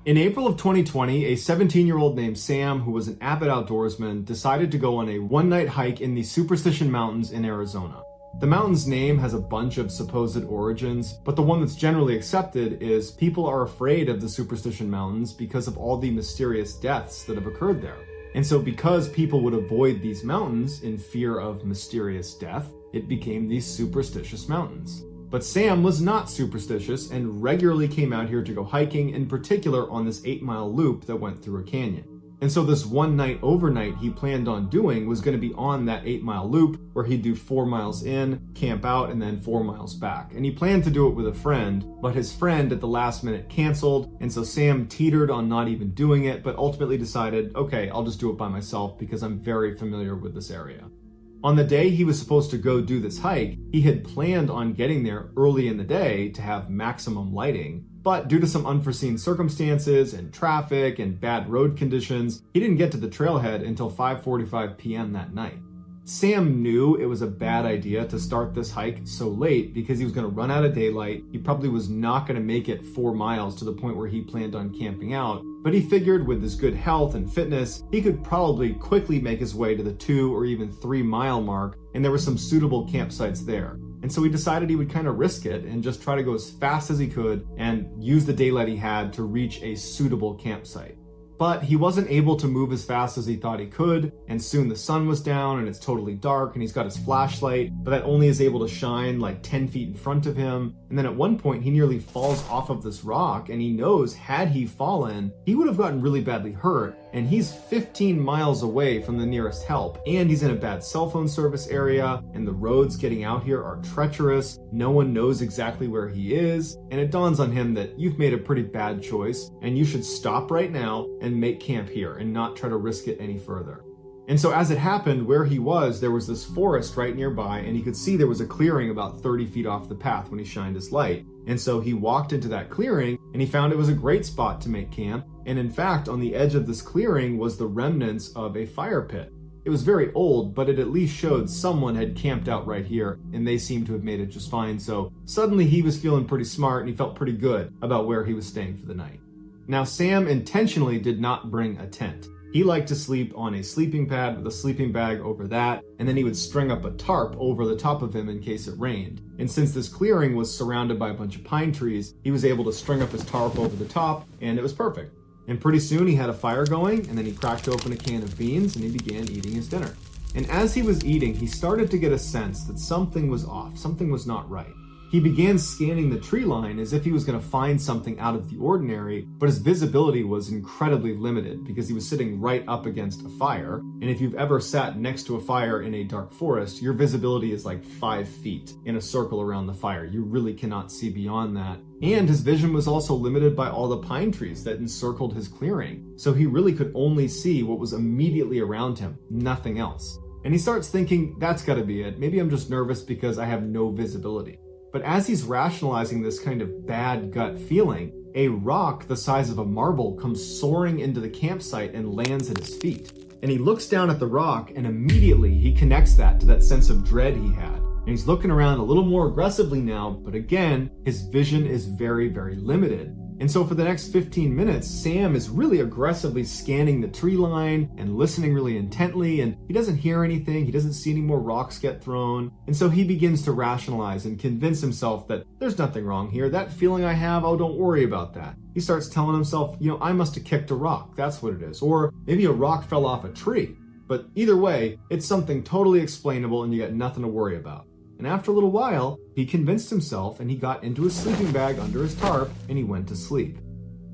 In April of 2020, a 17-year-old named Sam, who was an avid outdoorsman, decided to go on a one-night hike in the Superstition Mountains in Arizona. The mountain's name has a bunch of supposed origins, but the one that's generally accepted is people are afraid of the Superstition Mountains because of all the mysterious deaths that have occurred there. And so because people would avoid these mountains in fear of mysterious death, it became these Superstitious Mountains. But Sam was not superstitious and regularly came out here to go hiking, in particular on this 8-mile loop that went through a canyon. And so this one night overnight he planned on doing was going to be on that 8-mile loop where he'd do 4 miles in, camp out, and then 4 miles back. And he planned to do it with a friend, but his friend at the last minute canceled, and so Sam teetered on not even doing it, but ultimately decided, okay, I'll just do it by myself because I'm very familiar with this area. On the day he was supposed to go do this hike, he had planned on getting there early in the day to have maximum lighting, but due to some unforeseen circumstances and traffic and bad road conditions, he didn't get to the trailhead until 5:45 p.m. that night. Sam knew it was a bad idea to start this hike so late because he was going to run out of daylight. He probably was not going to make it 4 miles to the point where he planned on camping out, but he figured with his good health and fitness, he could probably quickly make his way to the 2 or even 3 mile mark, and there were some suitable campsites there. And so he decided he would kind of risk it and just try to go as fast as he could and use the daylight he had to reach a suitable campsite. But he wasn't able to move as fast as he thought he could, and soon the sun was down and it's totally dark and he's got his flashlight, but that only is able to shine like 10 feet in front of him. And then at one point he nearly falls off of this rock, and he knows had he fallen, he would have gotten really badly hurt, and he's 15 miles away from the nearest help, and he's in a bad cell phone service area, and the roads getting out here are treacherous. No one knows exactly where he is, and it dawns on him that you've made a pretty bad choice and you should stop right now and make camp here and not try to risk it any further. And so as it happened, where he was, there was this forest right nearby, and he could see there was a clearing about 30 feet off the path when he shined his light. And so he walked into that clearing, and he found it was a great spot to make camp. And in fact, on the edge of this clearing was the remnants of a fire pit. It was very old, but it at least showed someone had camped out right here, and they seemed to have made it just fine. So suddenly he was feeling pretty smart, and he felt pretty good about where he was staying for the night. Now, Sam intentionally did not bring a tent. He liked to sleep on a sleeping pad with a sleeping bag over that, and then he would string up a tarp over the top of him in case it rained. And since this clearing was surrounded by a bunch of pine trees, he was able to string up his tarp over the top, and it was perfect. And pretty soon he had a fire going, and then he cracked open a can of beans and he began eating his dinner. And as he was eating, he started to get a sense that something was off, something was not right. He began scanning the tree line as if he was going to find something out of the ordinary, but his visibility was incredibly limited because he was sitting right up against a fire. And if you've ever sat next to a fire in a dark forest, your visibility is like 5 feet in a circle around the fire. You really cannot see beyond that. And his vision was also limited by all the pine trees that encircled his clearing. So he really could only see what was immediately around him, nothing else. And he starts thinking, that's got to be it. Maybe I'm just nervous because I have no visibility. But as he's rationalizing this kind of bad gut feeling, a rock the size of a marble comes soaring into the campsite and lands at his feet. And he looks down at the rock, and immediately he connects that to that sense of dread he had. And he's looking around a little more aggressively now, but again, his vision is very, very limited. And so for the next 15 minutes, Sam is really aggressively scanning the tree line and listening really intently, and he doesn't hear anything, he doesn't see any more rocks get thrown. And so he begins to rationalize and convince himself that there's nothing wrong here, that feeling I have, oh, don't worry about that. He starts telling himself, I must have kicked a rock, that's what it is. Or maybe a rock fell off a tree. But either way, it's something totally explainable and you got nothing to worry about. And after a little while, he convinced himself and he got into his sleeping bag under his tarp and he went to sleep.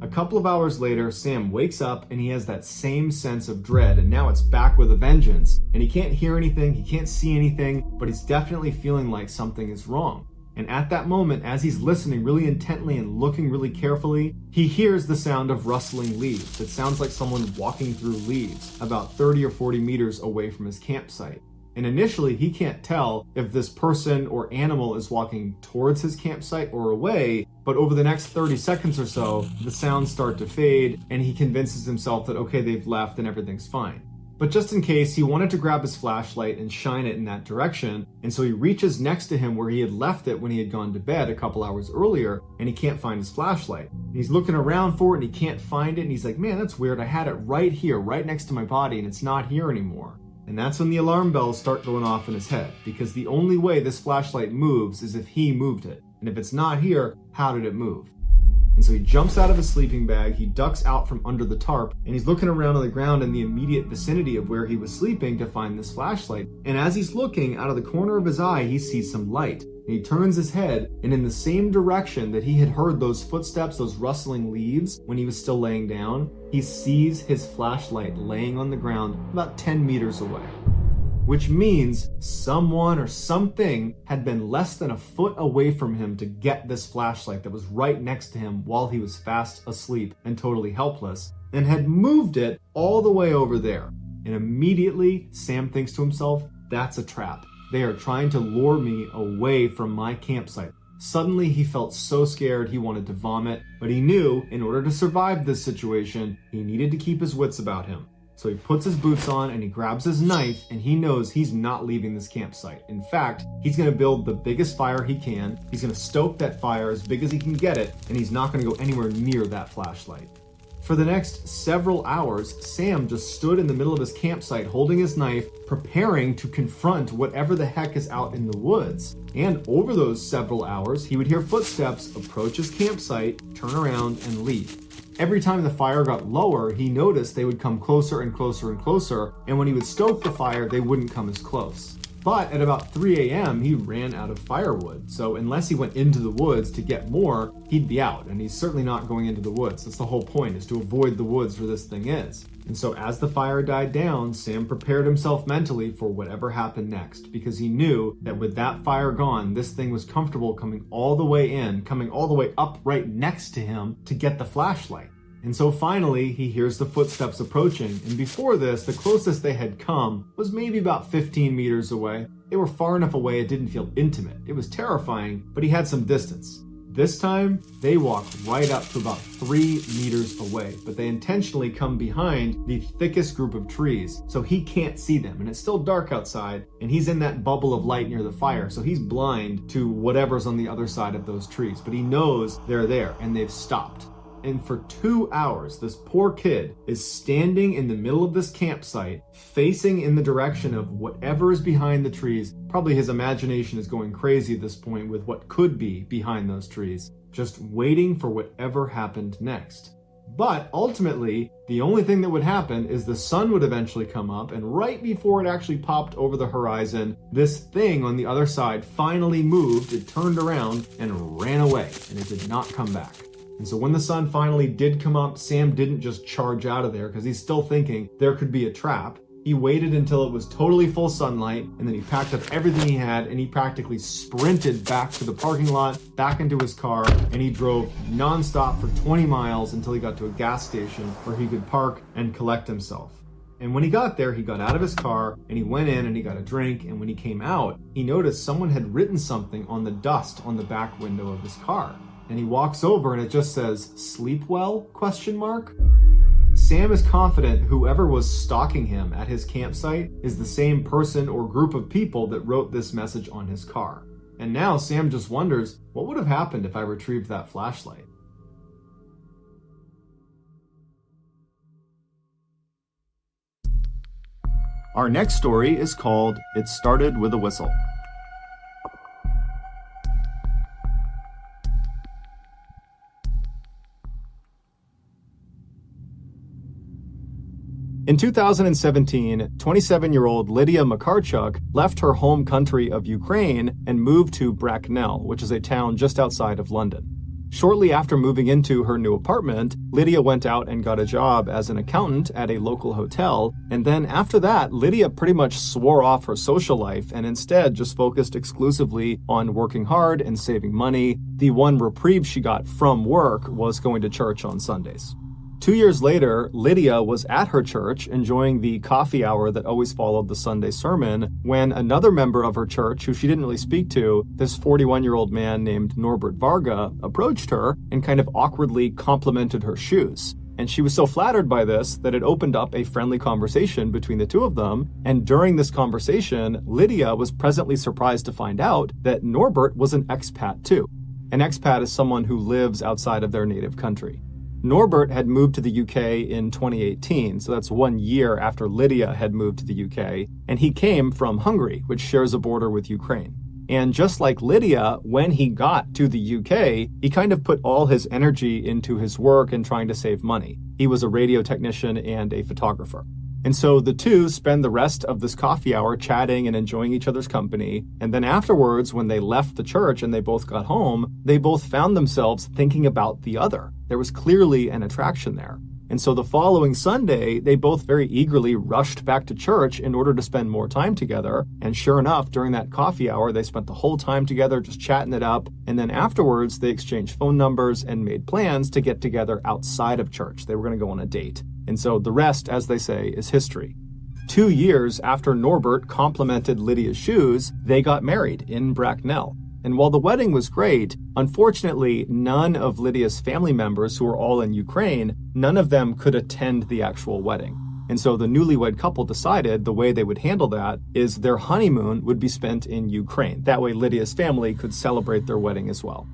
A couple of hours later, Sam wakes up and he has that same sense of dread, and now it's back with a vengeance. And he can't hear anything, he can't see anything, but he's definitely feeling like something is wrong. And at that moment, as he's listening really intently and looking really carefully, he hears the sound of rustling leaves. It sounds like someone walking through leaves about 30 or 40 meters away from his campsite. And initially, he can't tell if this person or animal is walking towards his campsite or away, but over the next 30 seconds or so, the sounds start to fade, and he convinces himself that, okay, they've left and everything's fine. But just in case, he wanted to grab his flashlight and shine it in that direction, and so he reaches next to him where he had left it when he had gone to bed a couple hours earlier, and he can't find his flashlight. And he's looking around for it, and he can't find it, and he's like, man, that's weird, I had it right here, right next to my body, and it's not here anymore. And that's when the alarm bells start going off in his head, because the only way this flashlight moves is if he moved it. And if it's not here, how did it move? And so he jumps out of his sleeping bag, he ducks out from under the tarp, and he's looking around on the ground in the immediate vicinity of where he was sleeping to find this flashlight. And as he's looking, out of the corner of his eye, he sees some light. And he turns his head, and in the same direction that he had heard those footsteps, those rustling leaves, when he was still laying down, he sees his flashlight laying on the ground about 10 meters away. Which means someone or something had been less than a foot away from him to get this flashlight that was right next to him while he was fast asleep and totally helpless, and had moved it all the way over there. And immediately, Sam thinks to himself, that's a trap. They are trying to lure me away from my campsite. Suddenly, he felt so scared he wanted to vomit, but he knew in order to survive this situation, he needed to keep his wits about him. So he puts his boots on and he grabs his knife, and he knows he's not leaving this campsite. In fact, he's going to build the biggest fire he can. He's going to stoke that fire as big as he can get it, and he's not going to go anywhere near that flashlight. For the next several hours, Sam just stood in the middle of his campsite holding his knife, preparing to confront whatever the heck is out in the woods. And over those several hours, he would hear footsteps approach his campsite, turn around, and leave. Every time the fire got lower, he noticed they would come closer and closer and closer, and when he would stoke the fire, they wouldn't come as close. But at about 3 a.m., he ran out of firewood, so unless he went into the woods to get more, he'd be out, and he's certainly not going into the woods. That's the whole point, is to avoid the woods where this thing is. And so as the fire died down, Sam prepared himself mentally for whatever happened next, because he knew that with that fire gone, this thing was comfortable coming all the way in, coming all the way up right next to him to get the flashlight. And so finally, he hears the footsteps approaching, and before this, the closest they had come was maybe about 15 meters away. They were far enough away it didn't feel intimate. It was terrifying, but he had some distance. This time, they walk right up to about 3 meters away, but they intentionally come behind the thickest group of trees, so he can't see them, and it's still dark outside, and he's in that bubble of light near the fire, so he's blind to whatever's on the other side of those trees, but he knows they're there, and they've stopped. And for 2 hours, this poor kid is standing in the middle of this campsite, facing in the direction of whatever is behind the trees. Probably his imagination is going crazy at this point with what could be behind those trees, just waiting for whatever happened next. But ultimately, the only thing that would happen is the sun would eventually come up, and right before it actually popped over the horizon, this thing on the other side finally moved, it turned around and ran away, and it did not come back. And so when the sun finally did come up, Sam didn't just charge out of there because he's still thinking there could be a trap. He waited until it was totally full sunlight, and then he packed up everything he had, and he practically sprinted back to the parking lot, back into his car, and he drove nonstop for 20 miles until he got to a gas station where he could park and collect himself. And when he got there, he got out of his car and he went in and he got a drink, and when he came out, he noticed someone had written something on the dust on the back window of his car. And he walks over and it just says, "Sleep well?" ? Sam is confident whoever was stalking him at his campsite is the same person or group of people that wrote this message on his car. And now Sam just wonders, what would have happened if I retrieved that flashlight? Our next story is called It Started with a Whistle. In 2017, 27-year-old Lydia Makarchuk left her home country of Ukraine and moved to Bracknell, which is a town just outside of London. Shortly after moving into her new apartment, Lydia went out and got a job as an accountant at a local hotel, and then after that, Lydia pretty much swore off her social life and instead just focused exclusively on working hard and saving money. The one reprieve she got from work was going to church on Sundays. 2 years later, Lydia was at her church enjoying the coffee hour that always followed the Sunday sermon when another member of her church, who she didn't really speak to, this 41-year-old man named Norbert Varga, approached her and kind of awkwardly complimented her shoes. And she was so flattered by this that it opened up a friendly conversation between the two of them. And during this conversation, Lydia was pleasantly surprised to find out that Norbert was an expat too. An expat is someone who lives outside of their native country. Norbert had moved to the UK in 2018, so that's 1 year after Lydia had moved to the UK, and he came from Hungary, which shares a border with Ukraine. And just like Lydia, when he got to the UK, he kind of put all his energy into his work and trying to save money. He was a radio technician and a photographer. And so the two spend the rest of this coffee hour chatting and enjoying each other's company. And then afterwards, when they left the church and they both got home, they both found themselves thinking about the other. There was clearly an attraction there. And so the following Sunday, they both very eagerly rushed back to church in order to spend more time together. And sure enough, during that coffee hour, they spent the whole time together just chatting it up. And then afterwards, they exchanged phone numbers and made plans to get together outside of church. They were going to go on a date. And so the rest, as they say, is history. 2 years after Norbert complimented Lydia's shoes, they got married in Bracknell. And while the wedding was great, unfortunately, none of Lydia's family members, who were all in Ukraine, none of them could attend the actual wedding. And so the newlywed couple decided the way they would handle that is their honeymoon would be spent in Ukraine. That way Lydia's family could celebrate their wedding as well.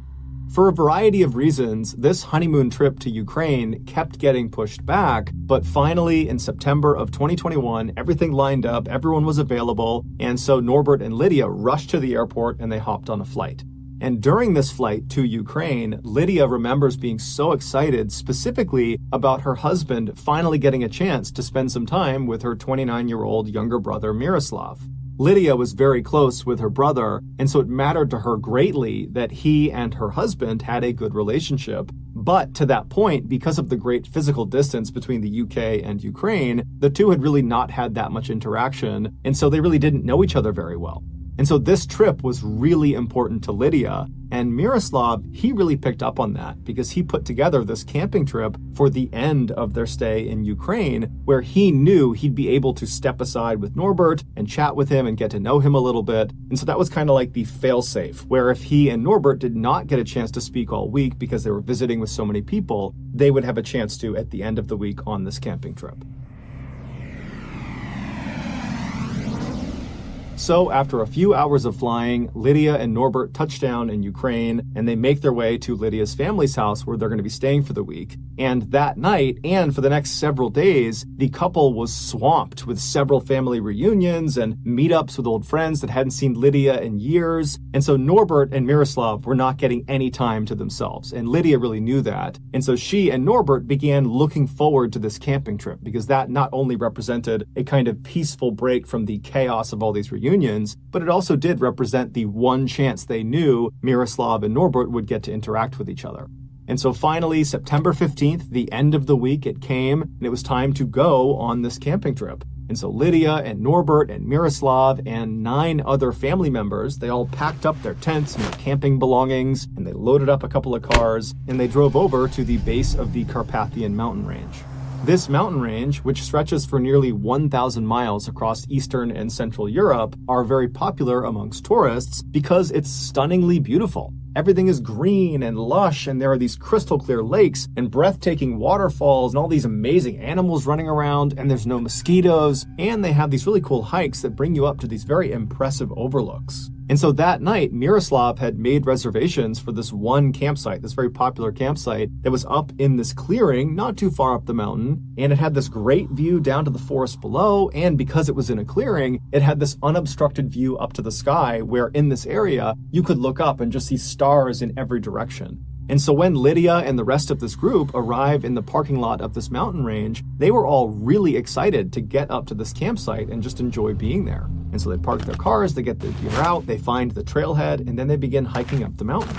For a variety of reasons, this honeymoon trip to Ukraine kept getting pushed back, but finally in September of 2021, everything lined up, everyone was available, and so Norbert and Lydia rushed to the airport and they hopped on a flight. And during this flight to Ukraine, Lydia remembers being so excited specifically about her husband finally getting a chance to spend some time with her 29-year-old younger brother Miroslav. Lydia was very close with her brother, and so it mattered to her greatly that he and her husband had a good relationship. But to that point, because of the great physical distance between the UK and Ukraine, the two had really not had that much interaction, and so they really didn't know each other very well. And so this trip was really important to Lydia, and Miroslav, he really picked up on that because he put together this camping trip for the end of their stay in Ukraine, where he knew he'd be able to step aside with Norbert and chat with him and get to know him a little bit. And so that was kind of like the fail-safe, where if he and Norbert did not get a chance to speak all week because they were visiting with so many people, they would have a chance to at the end of the week on this camping trip. So after a few hours of flying, Lydia and Norbert touch down in Ukraine, and they make their way to Lydia's family's house where they're going to be staying for the week. And that night, and for the next several days, the couple was swamped with several family reunions and meetups with old friends that hadn't seen Lydia in years. And so Norbert and Miroslav were not getting any time to themselves, and Lydia really knew that. And so she and Norbert began looking forward to this camping trip, because that not only represented a kind of peaceful break from the chaos of all these reunions, but it also did represent the one chance they knew Miroslav and Norbert would get to interact with each other. And so finally, September 15th, the end of the week, it came, and it was time to go on this camping trip. And so Lydia and Norbert and Miroslav and 9 other family members, they all packed up their tents and their camping belongings, and they loaded up a couple of cars, and they drove over to the base of the Carpathian mountain range. This mountain range, which stretches for nearly 1,000 miles across Eastern and Central Europe, are very popular amongst tourists because it's stunningly beautiful. Everything is green and lush, and there are these crystal clear lakes and breathtaking waterfalls and all these amazing animals running around, and there's no mosquitoes, and they have these really cool hikes that bring you up to these very impressive overlooks. And so that night, Miroslav had made reservations for this one campsite, this very popular campsite that was up in this clearing, not too far up the mountain, and it had this great view down to the forest below, and because it was in a clearing, it had this unobstructed view up to the sky, where in this area, you could look up and just see stars in every direction. And so when Lydia and the rest of this group arrive in the parking lot of this mountain range, they were all really excited to get up to this campsite and just enjoy being there. And so they park their cars, they get their gear out, they find the trailhead, and then they begin hiking up the mountain.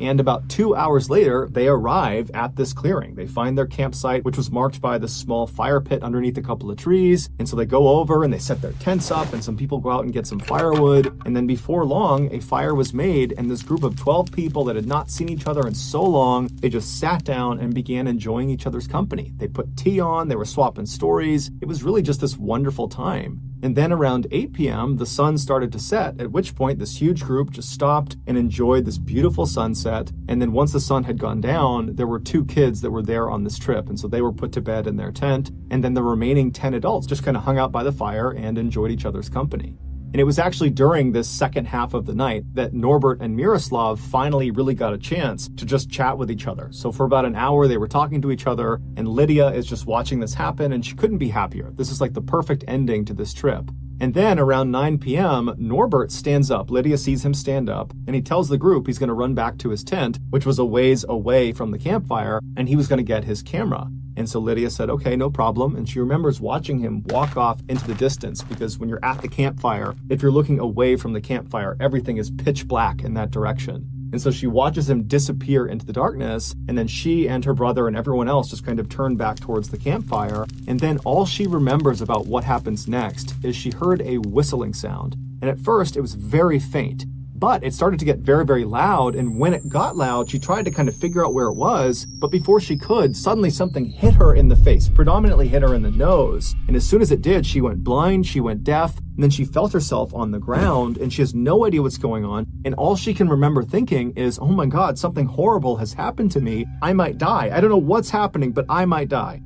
And about 2 hours later, they arrive at this clearing. They find their campsite, which was marked by this small fire pit underneath a couple of trees. And so they go over and they set their tents up, and some people go out and get some firewood. And then before long, a fire was made, and this group of 12 people that had not seen each other in so long, they just sat down and began enjoying each other's company. They put tea on, they were swapping stories. It was really just this wonderful time. And then around 8 p.m., the sun started to set, at which point this huge group just stopped and enjoyed this beautiful sunset. And then once the sun had gone down, there were 2 kids that were there on this trip. And so they were put to bed in their tent. And then the remaining 10 adults just kind of hung out by the fire and enjoyed each other's company. And it was actually during this second half of the night that Norbert and Miroslav finally really got a chance to just chat with each other. So for about an hour, they were talking to each other, and Lydia is just watching this happen, and she couldn't be happier. This is like the perfect ending to this trip. And then around 9 p.m., Norbert stands up. Lydia sees him stand up, and he tells the group he's going to run back to his tent, which was a ways away from the campfire, and he was going to get his camera. And so Lydia said, okay, no problem. And she remembers watching him walk off into the distance, because when you're at the campfire, if you're looking away from the campfire, everything is pitch black in that direction. And so she watches him disappear into the darkness, and then she and her brother and everyone else just kind of turn back towards the campfire. And then all she remembers about what happens next is she heard a whistling sound. And at first it was very faint, but it started to get very, very loud. And when it got loud, she tried to kind of figure out where it was. But before she could, suddenly something hit her in the face, predominantly hit her in the nose. And as soon as it did, she went blind, she went deaf, and then she felt herself on the ground, and she has no idea what's going on. And all she can remember thinking is, oh my God, something horrible has happened to me. I might die. I don't know what's happening, but I might die.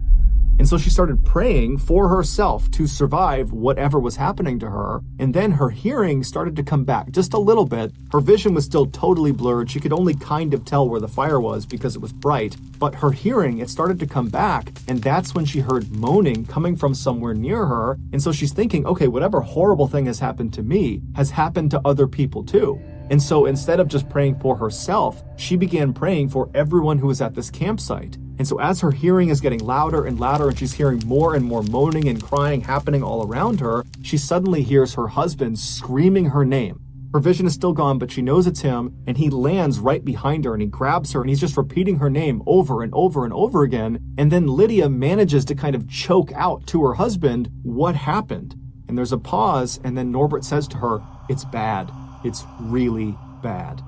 And so she started praying for herself to survive whatever was happening to her. And then her hearing started to come back just a little bit. Her vision was still totally blurred. She could only kind of tell where the fire was because it was bright. But her hearing, it started to come back. And that's when she heard moaning coming from somewhere near her. And so she's thinking, okay, whatever horrible thing has happened to me has happened to other people too. And so instead of just praying for herself, she began praying for everyone who was at this campsite. And so as her hearing is getting louder and louder and she's hearing more and more moaning and crying happening all around her, she suddenly hears her husband screaming her name. Her vision is still gone, but she knows it's him, and he lands right behind her and he grabs her and he's just repeating her name over and over and over again. And then Lydia manages to kind of choke out to her husband what happened. And there's a pause, and then Norbert says to her, "It's bad. It's really bad."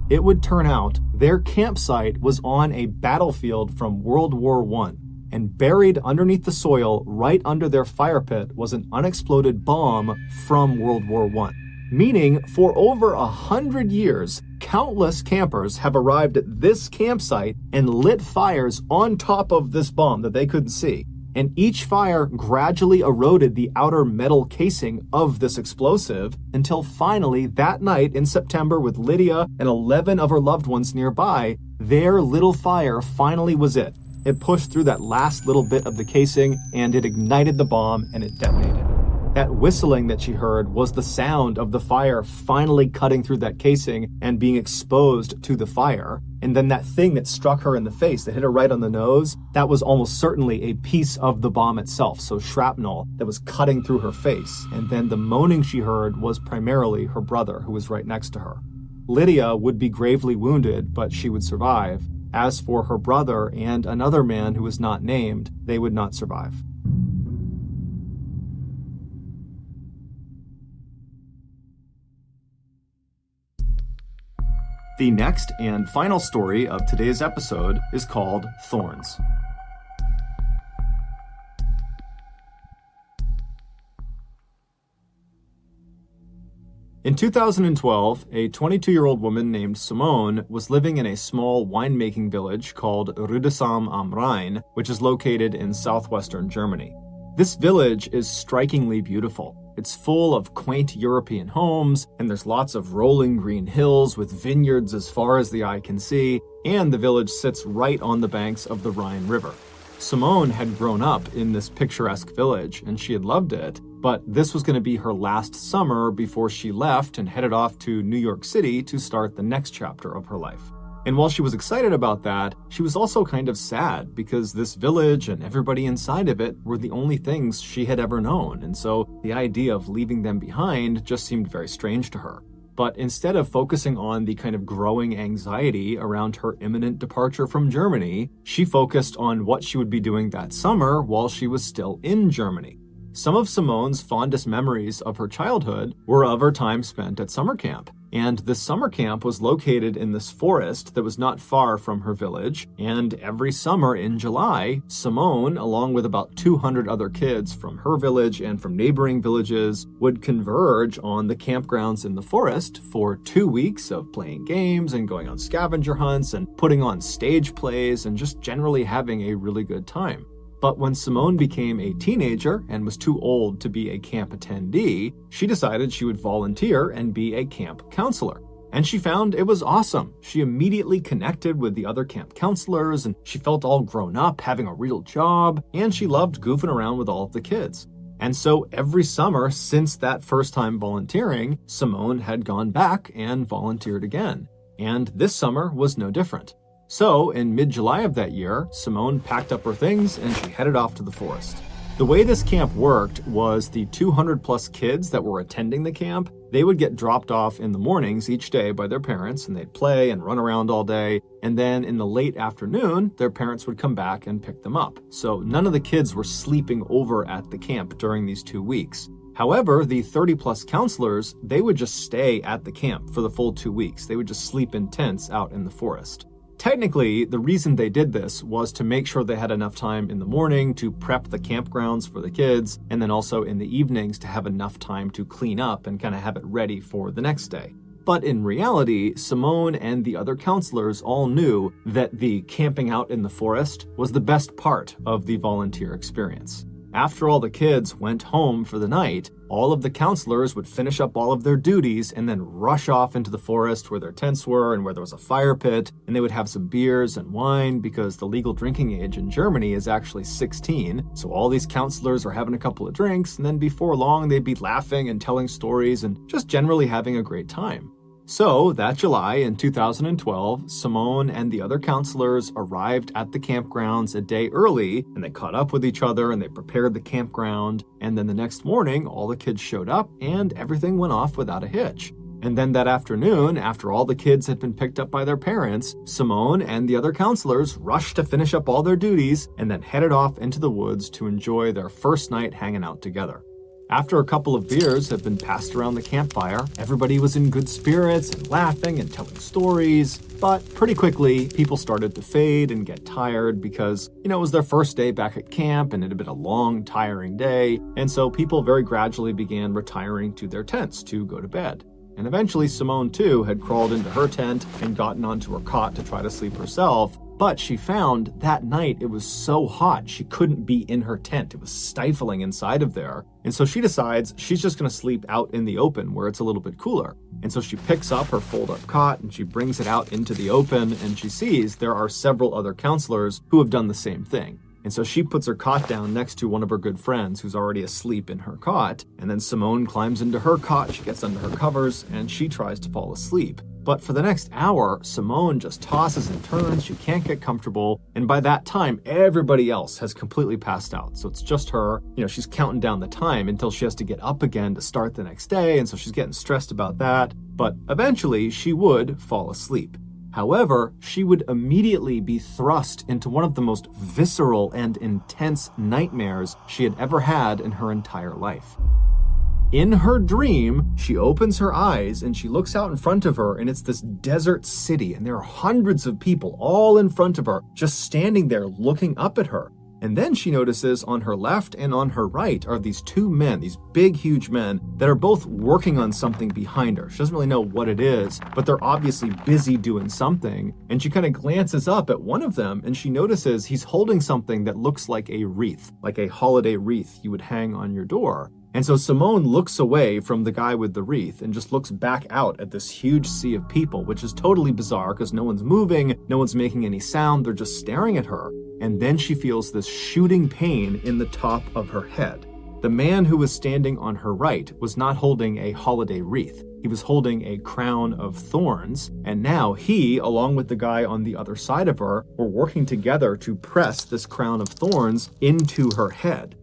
It would turn out their campsite was on a battlefield from World War I, and buried underneath the soil right under their fire pit was an unexploded bomb from World War I. Meaning, for over 100 years, countless campers have arrived at this campsite and lit fires on top of this bomb that they couldn't see. And each fire gradually eroded the outer metal casing of this explosive until finally that night in September, with Lydia and 11 of her loved ones nearby, their little fire finally was it. It pushed through that last little bit of the casing and it ignited the bomb and it detonated. That whistling that she heard was the sound of the fire finally cutting through that casing and being exposed to the fire. And then that thing that struck her in the face, that hit her right on the nose, that was almost certainly a piece of the bomb itself, so shrapnel that was cutting through her face. And then the moaning she heard was primarily her brother, who was right next to her. Lydia would be gravely wounded, but she would survive. As for her brother and another man who was not named, they would not survive. The next and final story of today's episode is called Thorns. In 2012, a 22-year-old woman named Simone was living in a small winemaking village called Rüdesheim am Rhein, which is located in southwestern Germany. This village is strikingly beautiful. It's full of quaint European homes, and there's lots of rolling green hills with vineyards as far as the eye can see, and the village sits right on the banks of the Rhine River. Simone had grown up in this picturesque village, and she had loved it, but this was going to be her last summer before she left and headed off to New York City to start the next chapter of her life. And while she was excited about that, she was also kind of sad because this village and everybody inside of it were the only things she had ever known. And so the idea of leaving them behind just seemed very strange to her. But instead of focusing on the kind of growing anxiety around her imminent departure from Germany, she focused on what she would be doing that summer while she was still in Germany. Some of Simone's fondest memories of her childhood were of her time spent at summer camp. And this summer camp was located in this forest that was not far from her village. And every summer in July, Simone, along with about 200 other kids from her village and from neighboring villages, would converge on the campgrounds in the forest for 2 weeks of playing games and going on scavenger hunts and putting on stage plays and just generally having a really good time. But when Simone became a teenager and was too old to be a camp attendee, she decided she would volunteer and be a camp counselor. And she found it was awesome. She immediately connected with the other camp counselors, and she felt all grown up, having a real job, and she loved goofing around with all of the kids. And so every summer since that first time volunteering, Simone had gone back and volunteered again. And this summer was no different. So, in mid-July of that year, Simone packed up her things and she headed off to the forest. The way this camp worked was the 200 plus kids that were attending the camp, they would get dropped off in the mornings each day by their parents, and they'd play and run around all day. And then in the late afternoon, their parents would come back and pick them up. So none of the kids were sleeping over at the camp during these 2 weeks. However, the 30 plus counselors, they would just stay at the camp for the full 2 weeks. They would just sleep in tents out in the forest. Technically, the reason they did this was to make sure they had enough time in the morning to prep the campgrounds for the kids, and then also in the evenings to have enough time to clean up and kind of have it ready for the next day. But in reality, Simone and the other counselors all knew that the camping out in the forest was the best part of the volunteer experience. After all the kids went home for the night, all of the counselors would finish up all of their duties and then rush off into the forest where their tents were and where there was a fire pit, and they would have some beers and wine because the legal drinking age in Germany is actually 16. So all these counselors are having a couple of drinks, and then before long they'd be laughing and telling stories and just generally having a great time. So that July in 2012, Simone and the other counselors arrived at the campgrounds a day early, and they caught up with each other and they prepared the campground. And then the next morning, all the kids showed up and everything went off without a hitch. And then that afternoon, after all the kids had been picked up by their parents, Simone and the other counselors rushed to finish up all their duties and then headed off into the woods to enjoy their first night hanging out together. After a couple of beers had been passed around the campfire, everybody was in good spirits and laughing and telling stories. But pretty quickly, people started to fade and get tired because, it was their first day back at camp and it had been a long, tiring day. And so people very gradually began retiring to their tents to go to bed. And eventually Simone, too, had crawled into her tent and gotten onto her cot to try to sleep herself. But she found that night it was so hot she couldn't be in her tent. It was stifling inside of there. And so she decides she's just going to sleep out in the open where it's a little bit cooler. And so she picks up her fold-up cot and she brings it out into the open, and she sees there are several other counselors who have done the same thing. And so she puts her cot down next to one of her good friends who's already asleep in her cot. And then Simone climbs into her cot, she gets under her covers, and she tries to fall asleep. But for the next hour, Simone just tosses and turns, she can't get comfortable, and by that time, everybody else has completely passed out. So it's just her, she's counting down the time until she has to get up again to start the next day, and so she's getting stressed about that. But eventually, she would fall asleep. However, she would immediately be thrust into one of the most visceral and intense nightmares she had ever had in her entire life. In her dream, she opens her eyes and she looks out in front of her, and it's this desert city, and there are hundreds of people all in front of her, just standing there looking up at her. And then she notices on her left and on her right are these two men, these big, huge men that are both working on something behind her. She doesn't really know what it is, but they're obviously busy doing something. And she kind of glances up at one of them and she notices he's holding something that looks like a wreath, like a holiday wreath you would hang on your door. And so Simone looks away from the guy with the wreath and just looks back out at this huge sea of people, which is totally bizarre because no one's moving, no one's making any sound, they're just staring at her. And then she feels this shooting pain in the top of her head. The man who was standing on her right was not holding a holiday wreath. He was holding a crown of thorns, and now he, along with the guy on the other side of her, were working together to press this crown of thorns into her head.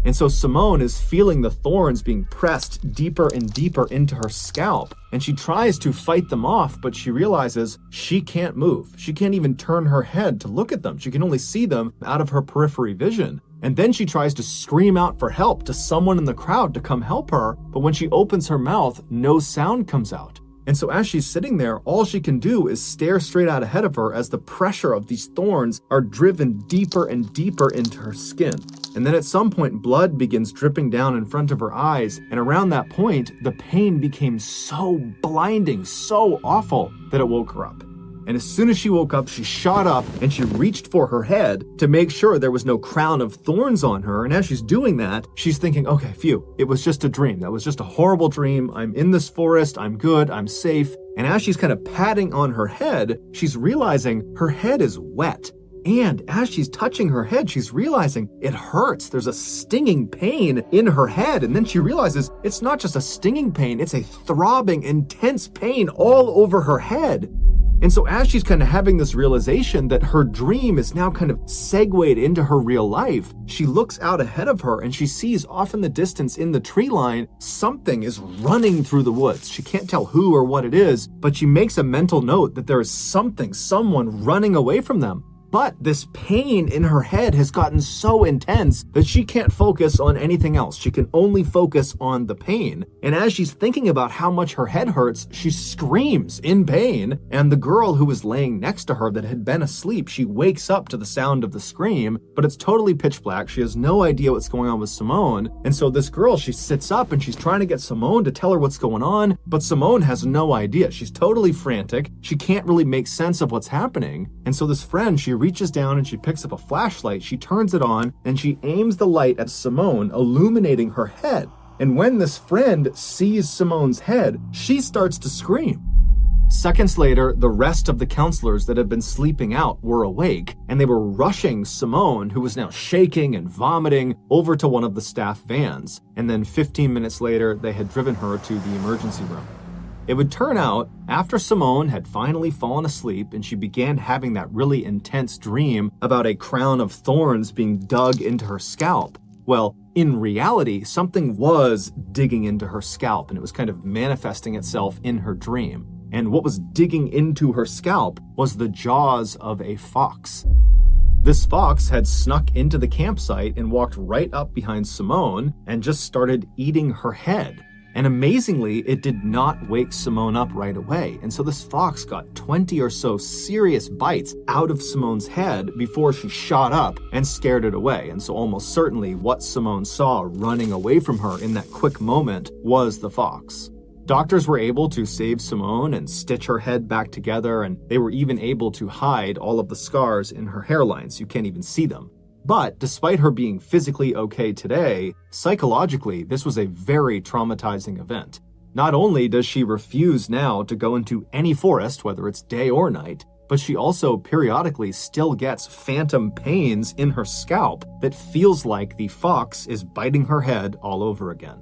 And so Simone is feeling the thorns being pressed deeper and deeper into her scalp. And she tries to fight them off, but she realizes she can't move. She can't even turn her head to look at them. She can only see them out of her periphery vision. And then she tries to scream out for help to someone in the crowd to come help her. But when she opens her mouth, no sound comes out. And so as she's sitting there, all she can do is stare straight out ahead of her as the pressure of these thorns are driven deeper and deeper into her skin. And then at some point, blood begins dripping down in front of her eyes. And around that point, the pain became so blinding, so awful that it woke her up. And as soon as she woke up, she shot up and she reached for her head to make sure there was no crown of thorns on her. And as she's doing that, she's thinking, okay, phew, it was just a dream. That was just a horrible dream. I'm in this forest. I'm good. I'm safe. And as she's kind of patting on her head, she's realizing her head is wet. And as she's touching her head, she's realizing it hurts. There's a stinging pain in her head. And then she realizes it's not just a stinging pain, it's a throbbing, intense pain all over her head. And so as she's kind of having this realization that her dream is now kind of segued into her real life, she looks out ahead of her and she sees off in the distance in the tree line, something is running through the woods. She can't tell who or what it is, but she makes a mental note that there is someone running away from them. But this pain in her head has gotten so intense that she can't focus on anything else. She can only focus on the pain. And as she's thinking about how much her head hurts, she screams in pain. And the girl who was laying next to her that had been asleep, she wakes up to the sound of the scream, but it's totally pitch black. She has no idea what's going on with Simone. And so this girl, she sits up and she's trying to get Simone to tell her what's going on, but Simone has no idea. She's totally frantic. She can't really make sense of what's happening. And so this friend, she reaches down and she picks up a flashlight, she turns it on, and she aims the light at Simone, illuminating her head. And when this friend sees Simone's head, she starts to scream. Seconds later, the rest of the counselors that had been sleeping out were awake, and they were rushing Simone, who was now shaking and vomiting, over to one of the staff vans. And then 15 minutes later, they had driven her to the emergency room. It would turn out, after Simone had finally fallen asleep and she began having that really intense dream about a crown of thorns being dug into her scalp, well, in reality, something was digging into her scalp, and it was kind of manifesting itself in her dream. And what was digging into her scalp was the jaws of a fox. This fox had snuck into the campsite and walked right up behind Simone and just started eating her head. And amazingly, it did not wake Simone up right away. And so this fox got 20 or so serious bites out of Simone's head before she shot up and scared it away. And so almost certainly what Simone saw running away from her in that quick moment was the fox. Doctors were able to save Simone and stitch her head back together, and they were even able to hide all of the scars in her hairline so you can't even see them. But despite her being physically okay today, psychologically, this was a very traumatizing event. Not only does she refuse now to go into any forest, whether it's day or night, but she also periodically still gets phantom pains in her scalp that feels like the fox is biting her head all over again.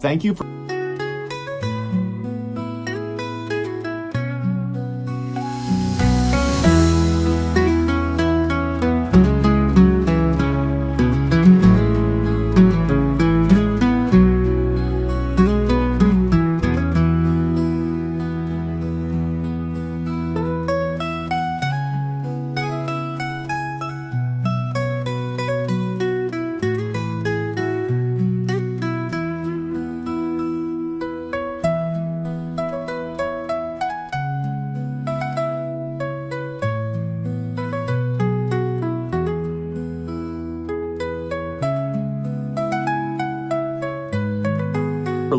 Thank you for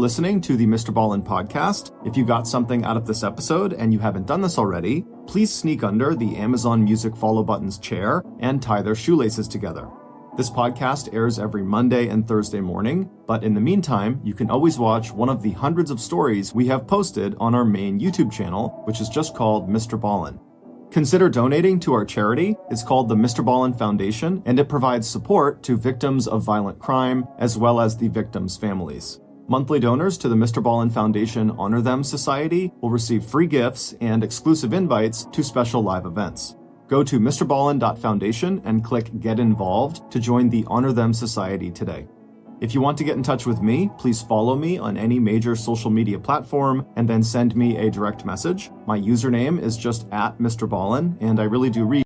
listening to the Mr. Ballin podcast. If you got something out of this episode and you haven't done this already, please sneak under the Amazon Music follow button's chair and tie their shoelaces together. This podcast airs every Monday and Thursday morning, but in the meantime, you can always watch one of the hundreds of stories we have posted on our main YouTube channel, which is just called Mr. Ballin. Consider donating to our charity. It's called the Mr. Ballin Foundation, and it provides support to victims of violent crime as well as the victims' families. Monthly donors to the Mr. Ballin Foundation Honor Them Society will receive free gifts and exclusive invites to special live events. Go to MrBallen.Foundation and click Get Involved to join the Honor Them Society today. If you want to get in touch with me, please follow me on any major social media platform and then send me a direct message. My username is just @MrBallen, and I really do read